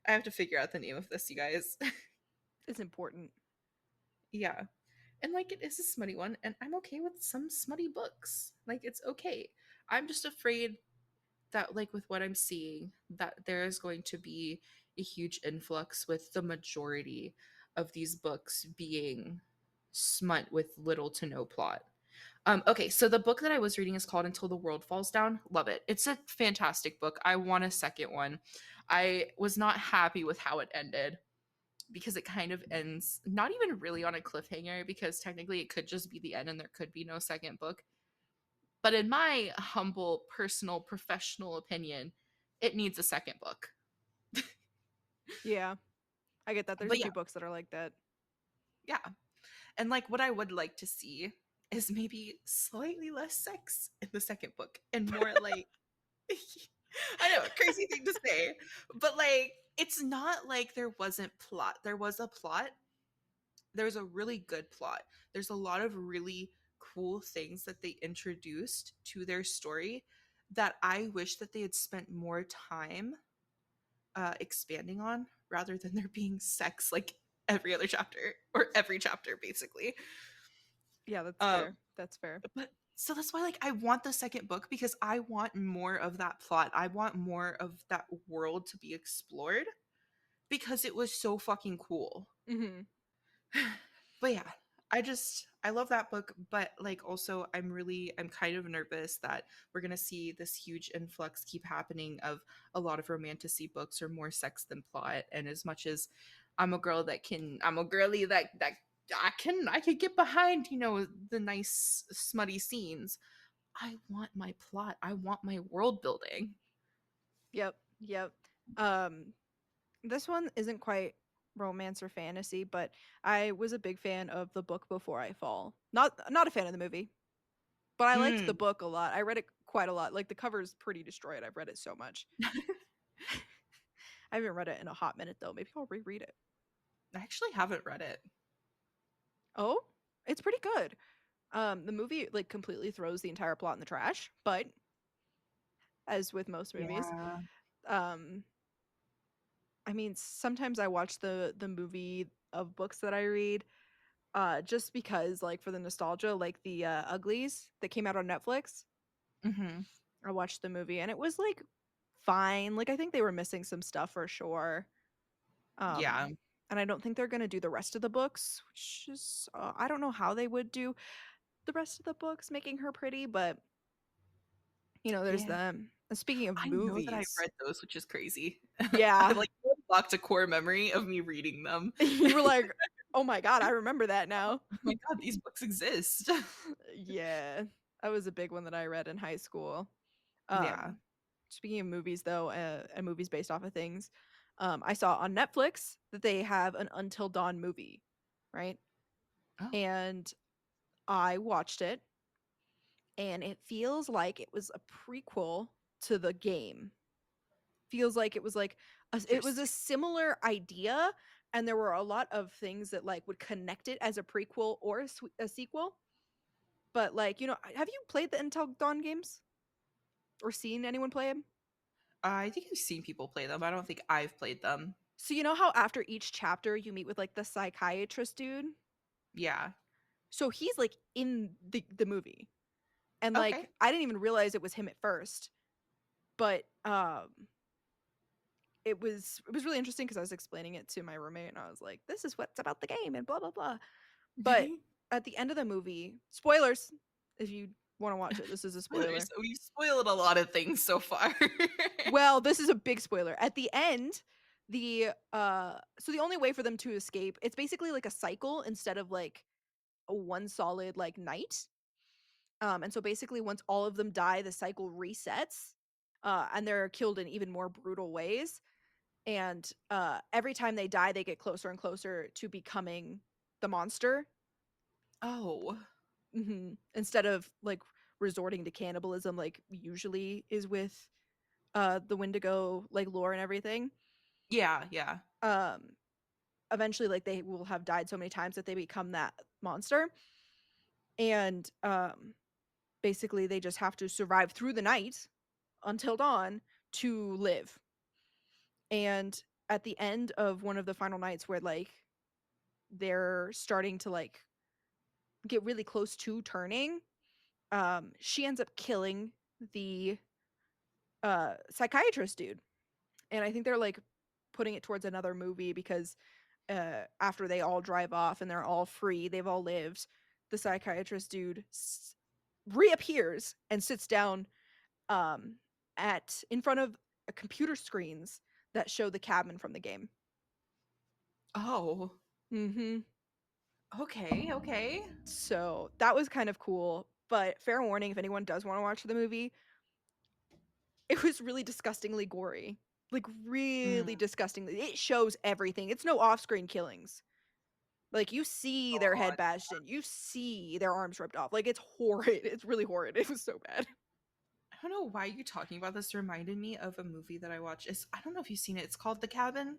I have to figure out the name of this, you guys. It's important. Yeah. And, like, it is a smutty one, and I'm okay with some smutty books. Like, it's okay. I'm just afraid that, like, with what I'm seeing, that there is going to be a huge influx with the majority of these books being smut with little to no plot. Okay, so the book that I was reading is called Until the World Falls Down. Love it. It's a fantastic book. I want a second one. I was not happy with how it ended because it kind of ends not even really on a cliffhanger because technically it could just be the end and there could be no second book. But in my humble, personal, professional opinion, it needs a second book. Yeah. I get that. There's But a yeah, few books that are like that. yeah. And like what I would like to see is maybe slightly less sex in the second book and more like I know, crazy thing to say, but like it's not like there wasn't plot. There was a plot. There's a really good plot. There's a lot of really cool things that they introduced to their story that I wish that they had spent more time expanding on rather than there being sex like every other chapter or every chapter basically. Yeah, that's Um, fair. That's fair. but so that's why like I want the second book because I want more of that plot. I want more of that world to be explored because it was so fucking cool. Mhm. But yeah, I love that book, but like also I'm kind of nervous that we're gonna see this huge influx keep happening of a lot of romantasy books or more sex than plot. And as much as I'm a girly that I could get behind, the nice smutty scenes. I want my plot. I want my world building. Yep. Yep. Um this one isn't quite romance or fantasy, but I was a big fan of The Book Before I Fall. Not a fan of the movie, but I liked the Mm. book a lot. I read it quite a lot. Like the cover's pretty destroyed. I've read it so much. I haven't read it in a hot minute though. Maybe I'll reread it. I actually haven't read it. Oh, it's pretty good. The movie like completely throws the entire plot in the trash, but as with most movies, Yeah. um I mean, sometimes I watch the movie of books that I read just because like for the nostalgia, like the Uglies that came out on Netflix. Hmm. I watched the movie and it was like fine. Like I think they were missing some stuff for sure. Yeah. And I don't think they're going to do the rest of the books, which is I don't know how they would do the rest of the books making her pretty, but there's Yeah. them. And speaking of I know that I've movies, read those, which is crazy. I yeah. like unlocked a core memory of me reading them. You were like, "Oh my god, I remember that now." Oh my god, these books exist. Yeah. That was a big one that I read in high school. Yeah. Um, speaking of movies though, and movies based off of things, I saw on Netflix that they have an Until Dawn movie, right? Oh, And I watched it, and it feels like it was a prequel to the game. Feels like it was like it was a interesting. similar idea, and there were a lot of things that like would connect it as a prequel or a sequel. But like, have you played the Until Dawn games or seen anyone play them? I think I've seen people play them. I don't think I've played them. So you know how after each chapter you meet with like the psychiatrist dude? Yeah. So he's like in the movie. And like Okay. I didn't even realize it was him at first. But it was really interesting because I was explaining it to my roommate and I was like, this is what's about the game and blah blah blah. But at the end of the movie, spoilers if you want to watch it, this is a Spoilers. spoiler. So we've spoiled a lot of things so far. Well, this is a big spoiler. At the end, so the only way for them to escape, it's basically like a cycle instead of like a one solid like night. And so basically once all of them die, the cycle resets. And they're killed in even more brutal ways. And every time they die, they get closer and closer to becoming the monster. Oh. Instead of like resorting to cannibalism like usually is with the Wendigo like lore and everything. Yeah, yeah. Um eventually like they will have died so many times that they become that monster. And basically they just have to survive through the night until dawn to live. And at the end of one of the final nights where like they're starting to like get really close to turning, she ends up killing the psychiatrist dude. And I think they're like putting it towards another movie because after they all drive off and they're all free, they've all lived, the psychiatrist dude reappears and sits down um, at in front of computer screens that show the cabin from the game. Oh. Mm-hmm. Okay, okay. So that was kind of cool. But fair warning, if anyone does want to watch the movie, it was really disgustingly gory. Like Mm, really disgustingly. It shows everything. It's no off-screen killings. Like you see their head God. bashed in, you see their arms ripped off. Like it's horrid. It's really horrid. It was so bad. I don't know why you talking about this reminded me of a movie that I watched. I don't know if you've seen it. It's called The Cabin.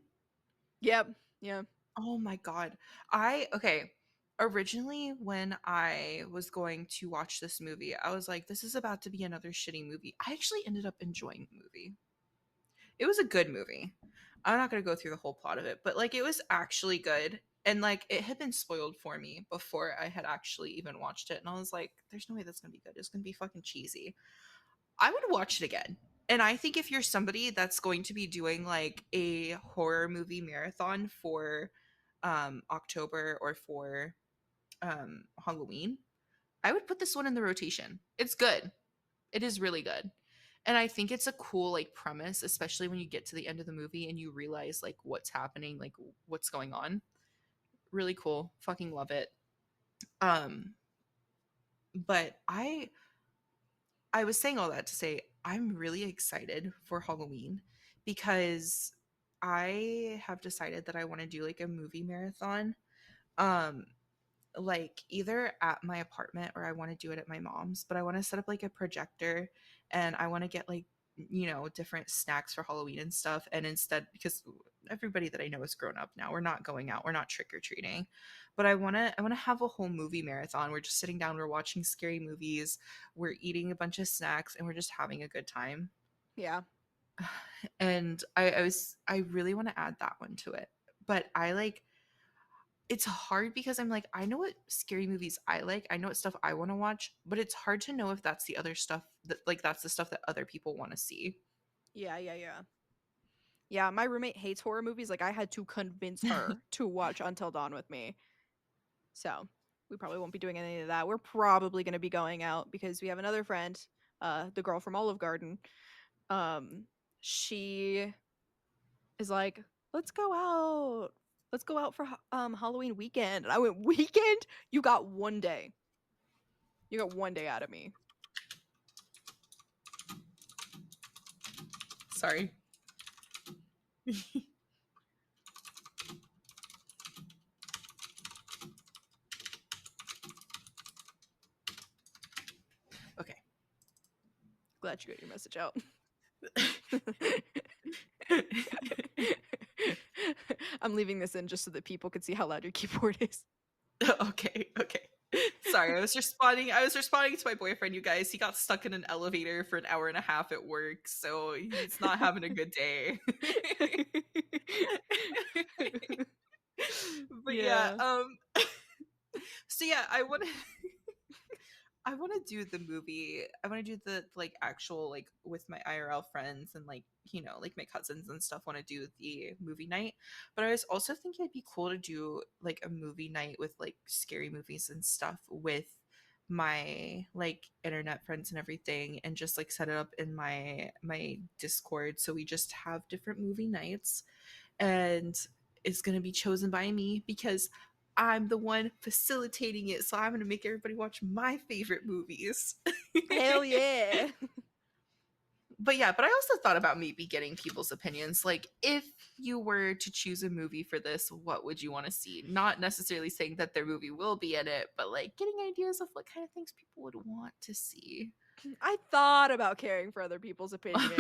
Yep. Yeah. Oh my god. Okay. Originally when I was going to watch this movie, I was like, this is about to be another shitty movie. I actually ended up enjoying the movie. It was a good movie. I'm not going to go through the whole plot of it, but like it was actually good. And like it had been spoiled for me before I had actually even watched it. And I was like, there's no way that's going to be good. It's going to be fucking cheesy. I would watch it again. And I think if you're somebody that's going to be doing like a horror movie marathon for October or for Halloween, I would put this one in the rotation. It's good. It is really good. And I think it's a cool like premise, especially when you get to the end of the movie and you realize like what's happening, like what's going on. Really cool. Fucking love it. Um but I was saying all that to say I'm really excited for Halloween because I have decided that I want to do like a movie marathon. Um like either at my apartment or I want to do it at my mom's, but I want to set up like a projector and I want to get like different snacks for Halloween and stuff, and instead because everybody that I know is grown up now, we're not going out, we're not trick or treating. But I want to have a whole movie marathon. We're just sitting down, we're watching scary movies, we're eating a bunch of snacks and we're just having a good time. Yeah. And I really want to add that one to it. But I like it's hard because I'm like, I know what scary movies I like. I know what stuff I want to watch, but it's hard to know if that's the other stuff that like that's the stuff that other people want to see. Yeah. Yeah. Yeah. Yeah. My roommate hates horror movies. Like I had to convince her to watch Until Dawn with me. So we probably won't be doing any of that. We're probably going to be going out because we have another friend, the girl from Olive Garden. Um, she is like, let's go out. Let's go out for Halloween weekend. And I went, weekend? You got one day. You got one day out of me. Sorry. Okay. Glad you got your message out. I'm leaving this in just so that people can see how loud your keyboard is. Okay, okay. Sorry, I was responding to my boyfriend, you guys. He got stuck in an elevator for an hour and a half at work, so he's not having a good day. But yeah, Yeah. so yeah, I want to do the movie. I want to do the like actual like with my IRL friends and like like my cousins and stuff want to do the movie night. But I was also thinking it'd be cool to do like a movie night with like scary movies and stuff with my like internet friends and everything and just like set it up in my Discord so we just have different movie nights and it's going to be chosen by me because I'm the one facilitating it. So I'm going to make everybody watch my favorite movies. Hell yeah. But yeah, but I also thought about maybe getting people's opinions. Like, if you were to choose a movie for this, what would you want to see? Not necessarily saying that their movie will be in it, but like getting ideas of what kind of things people would want to see. I thought about caring for other people's opinions.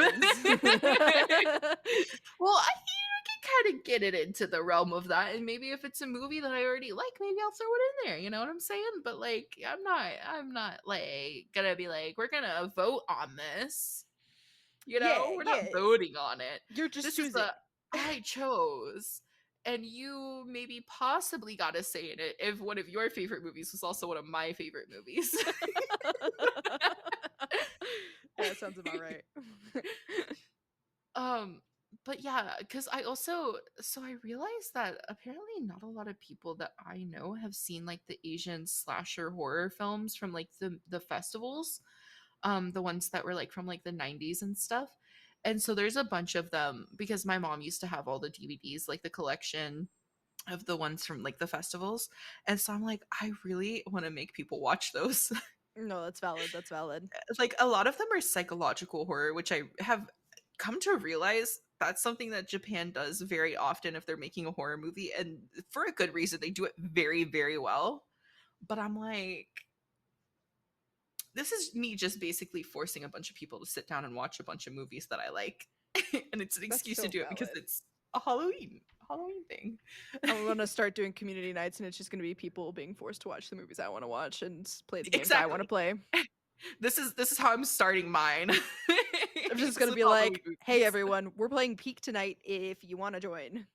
Well, I can kind of get it into the realm of that, and maybe if it's a movie that I already like, maybe I'll throw it in there. You know what I'm saying? But like, I'm not like gonna be like, we're gonna vote on this. Yeah, We're not yeah. voting on it. You're just This is choosing. the I chose, and you maybe possibly got to say in it if one of your favorite movies was also one of my favorite movies. Yeah, that sounds about right. um but yeah, because I realized that apparently not a lot of people that I know have seen like the Asian slasher horror films from like the festivals, the ones that were like from like the 90s and stuff. And so there's a bunch of them because my mom used to have all the DVDs, like the collection of the ones from like the festivals. And so I'm like, I really want to make people watch those. No, that's valid. That's valid. Like a lot of them are psychological horror, which I have come to realize that's something that Japan does very often if they're making a horror movie, and for a good reason. They do it very, very well. But I'm like, this is me just basically forcing a bunch of people to sit down and watch a bunch of movies that I like. And it's an That's excuse to so do it because valid. it's a Halloween thing. I'm gonna start doing community nights, and it's just gonna be people being forced to watch the movies I want to watch and play the games I want to Exactly. play. This is how I'm starting mine. I'm just It's gonna with be Halloween like, "Hey movies. everyone, we're playing Peak tonight. If you want to join.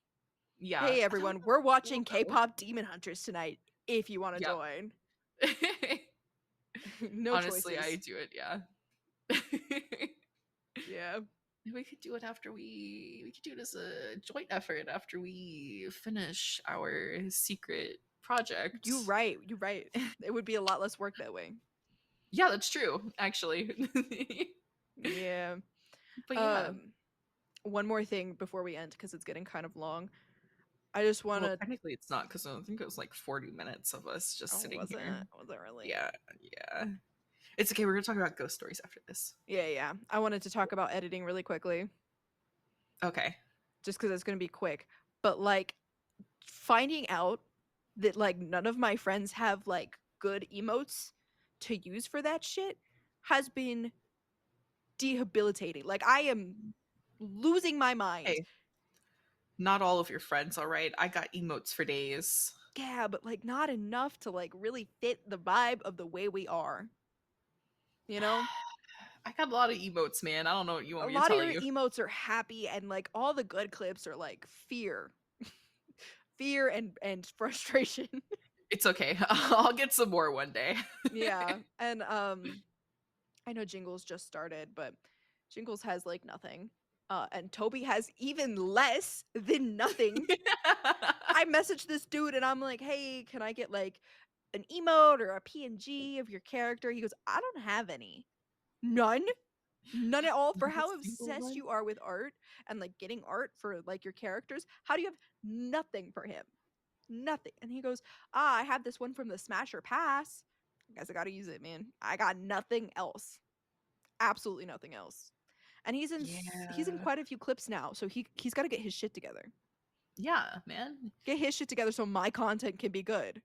Yeah, Hey that would everyone, be we're cool watching though. K-pop Demon Hunters tonight. If you want to Yep. join." No Honestly, I choices. do it, yeah. Yeah. We could do it after we could do it as a joint effort after we finish our secret project. You right. You right. It would be a lot less work that way. Yeah, that's true, actually. Yeah. But yeah. Um, one more thing before we end because it's getting kind of long. I just want Well, to. technically it's not because I think it was like 40 minutes of us just Oh, sitting was it? here. Was it really? Yeah, yeah. It's okay. We're gonna talk about ghost stories after this. Yeah, yeah. I wanted to talk about editing really quickly, Okay. just because it's gonna be quick. But like, finding out that like none of my friends have like good emotes to use for that shit has been debilitating. Like, I am losing my mind. Hey, not all of your friends, all right? I got emotes for days. Yeah, but like not enough to like really fit the vibe of the way we are. You know? I got a lot of emotes, man. I don't know what you A want me to lot of tell your you. emotes are happy and like all the good clips are like fear. Fear and frustration. It's okay. I'll get some more one day. Yeah. And I know Jingles just started, but Jingles has like nothing. And Toby has even less than nothing. I messaged this dude and I'm like, "Hey, can I get like an emote or a PNG of your character?" He goes, "I don't have any." None? None at all. For Not a how single obsessed one. you are with art and like getting art for like your characters, how do you have nothing for him? Nothing. And he goes, "Ah, I have this one from the Smasher Pass. I guess I gotta use it, man. I got nothing else. Absolutely nothing else." and he's in Yeah. quite a few clips now, so he's got to get his shit together. Yeah, man. Get his shit together so my content can be good.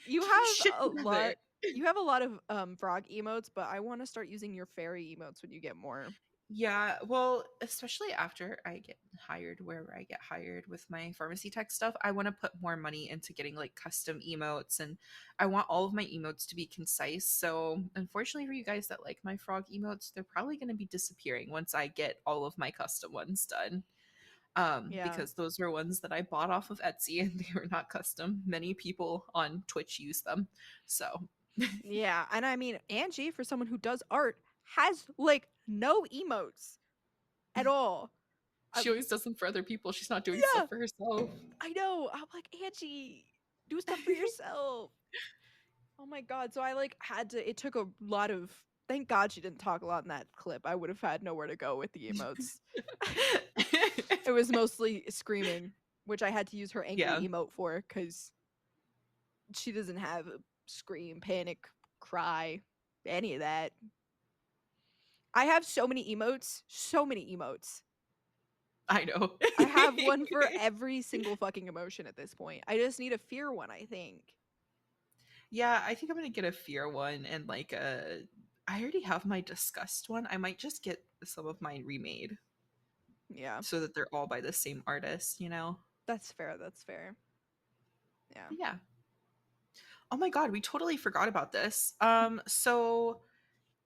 you Get your have shit a together. lot you have a lot of frog emotes, but I want to start using your fairy emotes when you get more. Yeah, well, especially after I get hired, wherever I get hired with my pharmacy tech stuff, I want to put more money into getting like custom emotes, and I want all of my emotes to be concise. So, unfortunately for you guys that like my frog emotes, they're probably going to be disappearing once I get all of my custom ones done. Yeah. Because those were ones that I bought off of Etsy and they were not custom. Many people on Twitch use them. So, Yeah, and I mean Angie, for someone who does art, has like no emotes at all. she always does them for other people. She's not doing Yeah, stuff for herself. I know. I'm like, Angie, do stuff for yourself. Oh my god. So I like had to it took a lot of thank God she didn't talk a lot in that clip. I would have had nowhere to go with the emotes. It was mostly screaming, which I had to use her angry Yeah, emote for because she doesn't have a scream, panic, cry, any of that. I have so many emotes, so many emotes. I know. I have one for every single fucking emotion at this point. I just need a fear one, I think. Yeah, I think I'm gonna get a fear one and like a. I already have my disgust one. I might just get some of mine remade Yeah, so that they're all by the same artist, you know? that's fair. That's fair. Yeah. But yeah. Oh my god, we totally forgot about this. So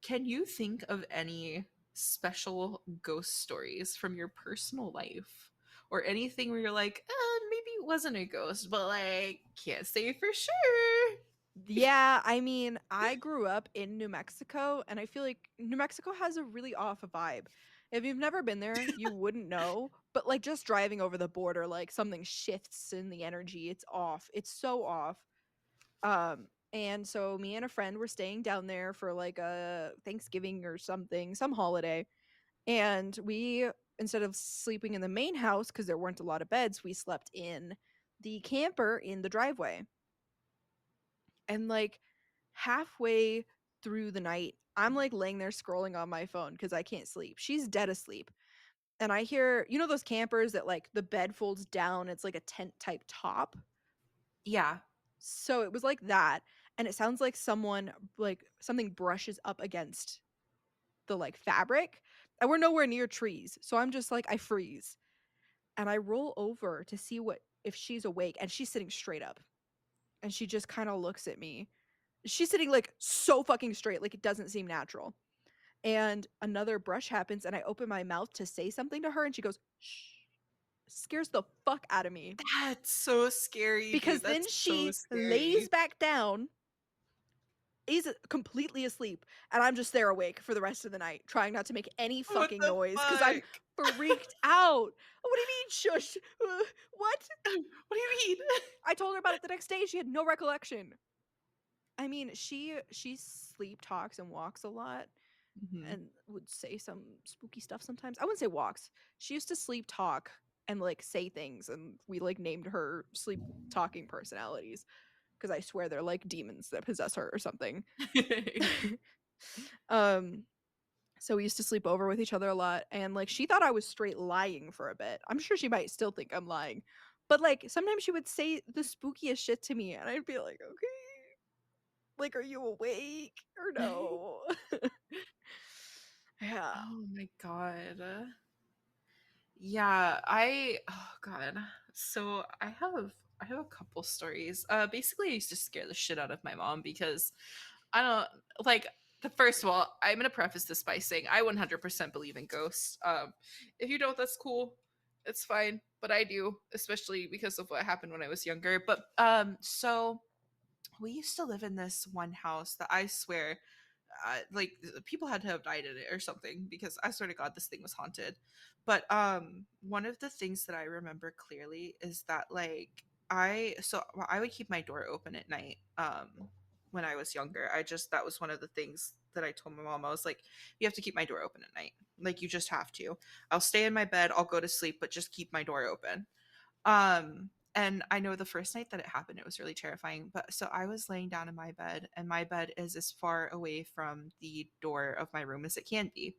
can you think of any special ghost stories from your personal life? Or anything where you're like, maybe it wasn't a ghost, but like, can't say for sure. Yeah, I mean, I grew up in New Mexico, and I feel like New Mexico has a really off vibe. If you've never been there, you wouldn't know. But like just driving over the border, like something shifts in the energy. It's off. It's so off. And so me and a friend were staying down there for like a Thanksgiving or something, some holiday. And we, instead of sleeping in the main house, because there weren't a lot of beds, we slept in the camper in the driveway. And like halfway through the night, I'm like laying there scrolling on my phone because I can't sleep. She's dead asleep. And I hear, you know, those campers that like the bed folds down, it's like a tent type top. Yeah. So it was like that. And it sounds like someone, like something brushes up against the like fabric. And we're nowhere near trees. So I'm just like, I freeze. And I roll over to see what if she's awake. And she's sitting straight up. And she just kind of looks at me. She's sitting like so fucking straight, like it doesn't seem natural. And another brush happens, and I open my mouth to say something to her, and she goes, shh. Scares the fuck out of me. That's so scary, Because dude. then That's so she lays scary. back down, is completely asleep, and I'm just there awake for the rest of the night, trying not to make any What fucking the noise because I'm fuck? freaked out. What do you mean, shush? What? What do you mean? I told her about it the next day. She had no recollection. I mean, she sleep talks and walks a lot Mhm. and would say some spooky stuff sometimes. I wouldn't say walks. She used to sleep talk and like say things, and we like named her sleep talking personalities because I swear they're like demons that possess her or something. um so we used to sleep over with each other a lot, and like she thought I was straight lying for a bit. I'm sure she might still think I'm lying, but like sometimes she would say the spookiest shit to me and I'd be like, okay, like, are you awake or no? Yeah. Oh my god. Yeah, oh god. So I have a couple stories. Basically I used to scare the shit out of my mom because I don't like the first of all, I'm gonna preface this by saying I 100% believe in ghosts. If you don't, that's cool. It's fine, but I do, especially because of what happened when I was younger. But so we used to live in this one house that I swear like people had to have died in it or something because I swear to God this thing was haunted. But one of the things that I remember clearly is that like I would keep my door open at night when I was younger. That was one of the things that I told my mom. I was like, you have to keep my door open at night. Like you just have to. I'll stay in my bed, I'll go to sleep, but just keep my door open. And I know the first night that it happened, it was really terrifying. But so I was laying down in my bed, and my bed is as far away from the door of my room as it can be.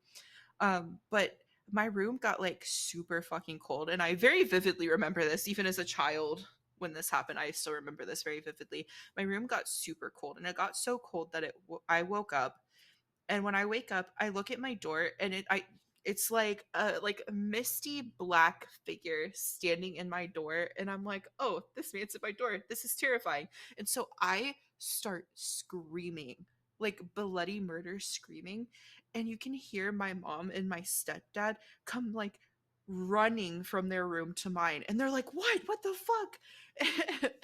But my room got like super fucking cold, and I very vividly remember this, even as a child. When this happened, I still remember this very vividly. My room got super cold, and it got so cold that I woke up, and when I wake up, I look at my door, and it's like a misty black figure standing in my door, and I'm like, "Oh, this man's at my door. This is terrifying." And so I start screaming, like bloody murder screaming, and you can hear my mom and my stepdad come like running from their room to mine, and they're like, what the fuck?" And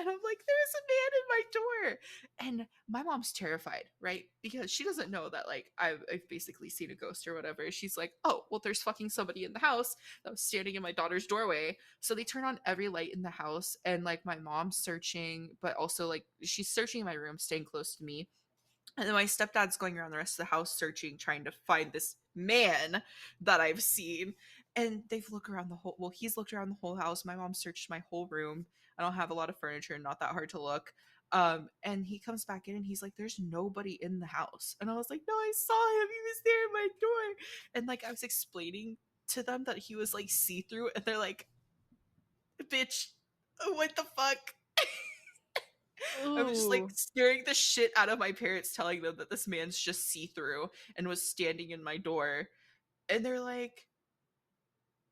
I'm like, "There's a man in my door." And my mom's terrified, right? Because she doesn't know that like I've basically seen a ghost or whatever. She's like, "Oh, well, there's fucking somebody in the house that was standing in my daughter's doorway." So they turn on every light in the house, and like my mom's searching, but also like she's searching my room, staying close to me. And then my stepdad's going around the rest of the house searching, trying to find this man that I've seen. And they've looked around the whole, well, he's looked around the whole house. My mom searched my whole room. I don't have a lot of furniture, not that hard to look. And he comes back in and he's like, "There's nobody in the house." And I was like, "No, I saw him. He was there at my door." And like I was explaining to them that he was like see through, and they're like, "Bitch, what the fuck?" I was just like Ooh. scaring the shit out of my parents, telling them that this man's just see through and was standing in my door. And they're like,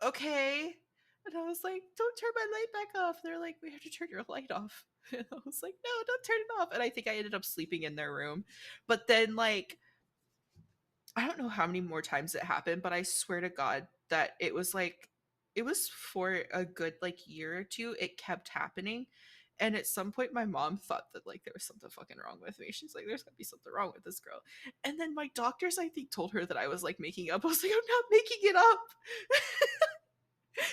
"Okay." And I was like, "Don't turn my light back off." They're like, "We have to turn your light off." And I was like, "No, don't turn it off." And I think I ended up sleeping in their room. But then, like, I don't know how many more times it happened, but I swear to God that it was for a good like year or two, it kept happening. And at some point my mom thought that like there was something fucking wrong with me. She's like, "There's gotta be something wrong with this girl." And then my doctors, I think, told her that I was like making up. I was like, "I'm not making it up."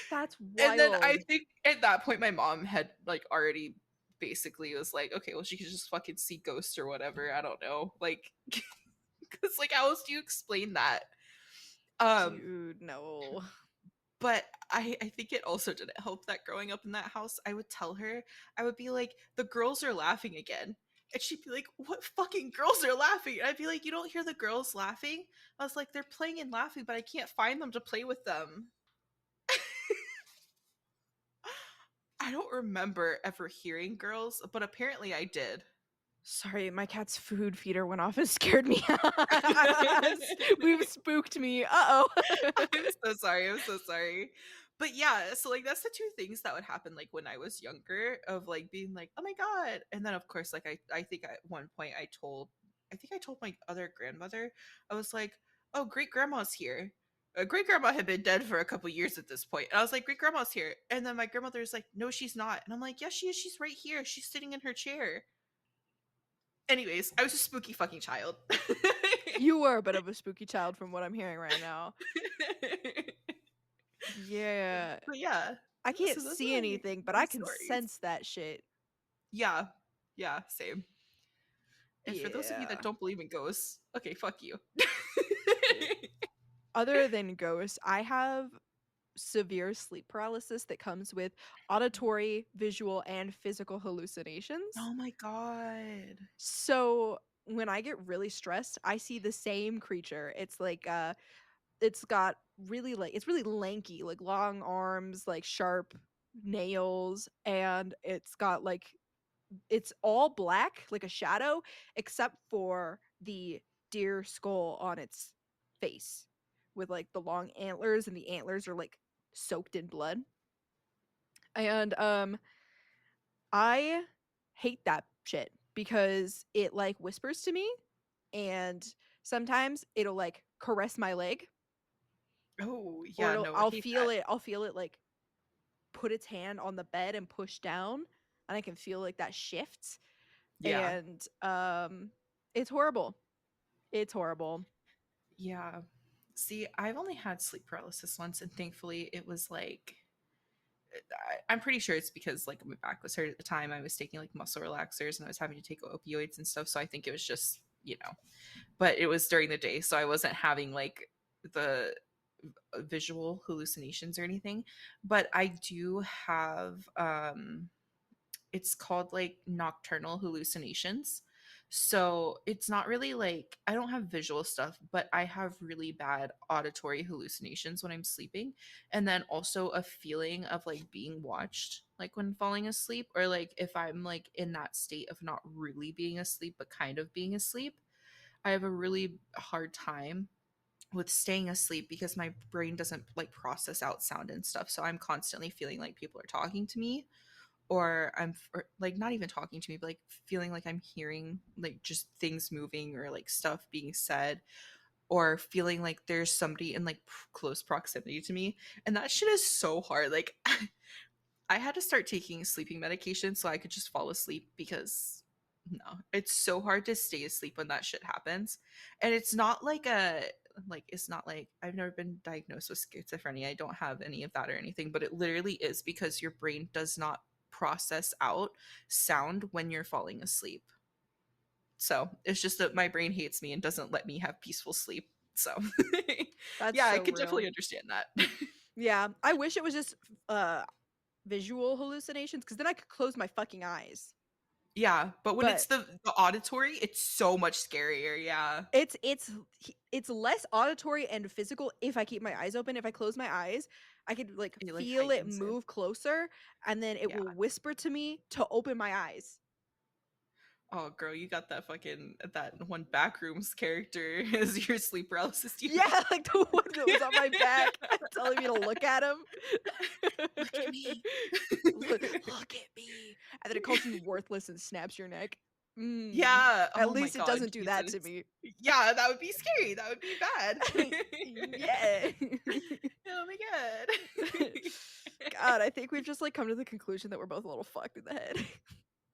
That's And then I wild. think at that point my mom had like already basically was like, "Okay, well, she could just fucking see ghosts or whatever." I don't know. Like, because like how else do you explain that? Um, Dude, no. but I think it also didn't help that growing up in that house, I would tell her, I would be like, "The girls are laughing again." And she'd be like, "What fucking girls are laughing?" And I'd be like, "You don't hear the girls laughing?" I was like, "They're playing and laughing, but I can't find them to play with them." I don't remember ever hearing girls, but apparently I did. Sorry, my cat's food feeder went off and scared me. We've spooked me. Uh-oh. I'm so sorry. I'm so sorry. But yeah, so like that's the two things that would happen like when I was younger of like being like, "Oh my god." And then of course like I think at one point I think I told my other grandmother, I was like, "Oh, great grandma's here." Great grandma had been dead for a couple years at this point. And I was like, "Great grandma's here." And then my grandmother's like, "No, she's not." And I'm like, "Yes, she is. She's right here. She's sitting in her chair." Anyways, I was a spooky fucking child. You were a bit of a spooky child from what I'm hearing right now. Yeah. But yeah, I can't so those see are anything, but my I can stories. sense that shit. Yeah. Yeah, same. And for those of you that Yeah. don't believe in ghosts, okay, fuck you. Yeah. Other than ghosts, I have severe sleep paralysis that comes with auditory, visual, and physical hallucinations. Oh my god. So when I get really stressed, I see the same creature. It's like it's got really like it's really lanky, like long arms, like sharp nails, and it's got like it's all black, like a shadow, except for the deer skull on its face with like the long antlers, and the antlers are like soaked in blood. And I hate that shit because it like whispers to me, and sometimes it'll like caress my leg, Oh, or yeah, no, I I'll hate feel that. it, like put its hand on the bed and push down, and I can feel like that shift. Yeah. And it's horrible. It's horrible. Yeah. See, I've only had sleep paralysis once, and thankfully it was like I'm pretty sure it's because like my back was hurt at the time. I was taking like muscle relaxers and I was having to take opioids and stuff. So I think it was just, but it was during the day. So I wasn't having like the visual hallucinations or anything. But I do have it's called like nocturnal hallucinations. So it's not really like I don't have visual stuff, but I have really bad auditory hallucinations when I'm sleeping. And then also a feeling of like being watched, like when falling asleep, or like if I'm like in that state of not really being asleep, but kind of being asleep. I have a really hard time with staying asleep because my brain doesn't like process out sound and stuff. So I'm constantly feeling like people are talking to me, or or, like not even talking to me, but like feeling like I'm hearing like just things moving or like stuff being said, or feeling like there's somebody in like close proximity to me. And that shit is so hard. Like I had to start taking sleeping medication so I could just fall asleep because no, it's so hard to stay asleep when that shit happens. And it's not like it's not like I've never been diagnosed with schizophrenia. I don't have any of that or anything, but it literally is because your brain does not process out sound when you're falling asleep. So it's just that my brain hates me and doesn't let me have peaceful sleep. So That's yeah, I so could real. definitely understand that. Yeah, I wish it was just visual hallucinations, because then I could close my fucking eyes. Yeah, but when it's But the auditory, it's so much scarier, yeah. it's less auditory and physical if I keep my eyes open. If I close my eyes, I could like It, like, feel it heightens it. move closer, and then it Yeah. will whisper to me to open my eyes. Oh, girl, you got that fucking that one Backrooms character as your sleep paralysis demon. Yeah, like the one that was on my back telling me to look at him. Look at me. Look at me. And then it calls you worthless and snaps your neck. Yeah, At oh my least it god, doesn't do that to Jesus. me. Yeah, that would be scary, that would be bad. Yeah. Oh my god. God, I think we've just like come to the conclusion that we're both a little fucked in the head.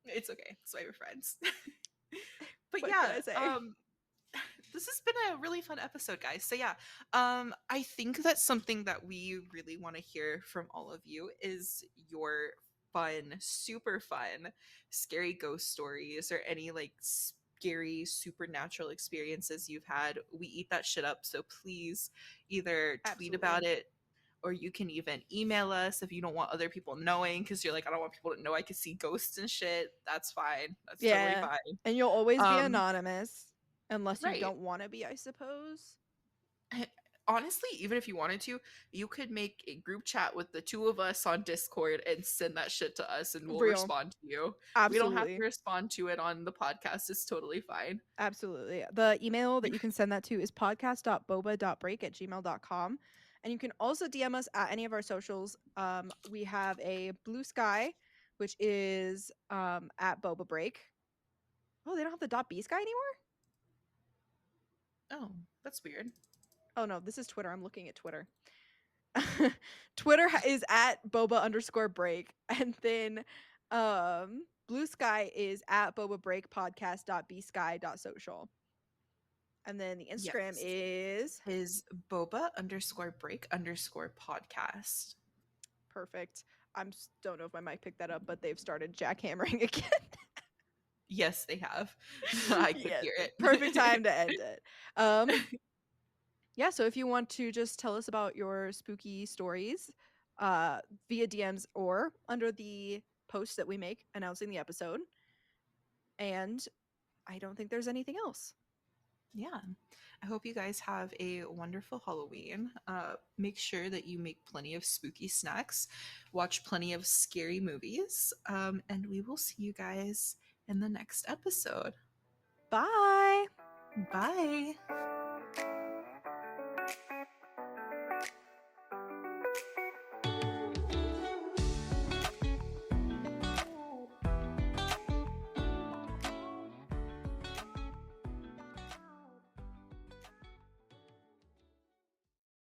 It's okay, that's why we're friends. But What can yeah, I say? this has been a really fun episode, guys. So yeah, I think that something that we really want to hear from all of you is your fun, super fun, scary ghost stories or any like scary supernatural experiences you've had. We eat that shit up, so please either tweet Absolutely. about it, or you can even email us if you don't want other people knowing, because you're like, I don't want people to know I could see ghosts and shit. That's fine, that's totally Yeah. fine. And you'll always be um anonymous unless you right. don't want to be, I suppose. Honestly, even if you wanted to, you could make a group chat with the two of us on Discord and send that shit to us and we'll Real. respond to you. We don't have to Absolutely. respond to it on the podcast. It's totally fine. Absolutely. The email that you can send that to is podcast.boba.break@gmail.com. And you can also DM us at any of our socials. We have a Blue Sky, which is at Boba Break. Oh, they don't have the .b sky anymore? Oh, that's weird. Oh no, this is Twitter. I'm looking at Twitter. Twitter is at boba_break. And then Blue Sky is at boba break podcast.bsky.social. And then the Instagram Yes. is boba_break_podcast. perfect. Don't know if my mic picked that up, but they've started jackhammering again. Yes, they have. I could Yes, hear it. perfect time to end it. Yeah, so if you want to just tell us about your spooky stories via DMs or under the post that we make announcing the episode. And I don't think there's anything else. Yeah. I hope you guys have a wonderful Halloween. Make sure that you make plenty of spooky snacks, watch plenty of scary movies, and we will see you guys in the next episode. Bye. Bye.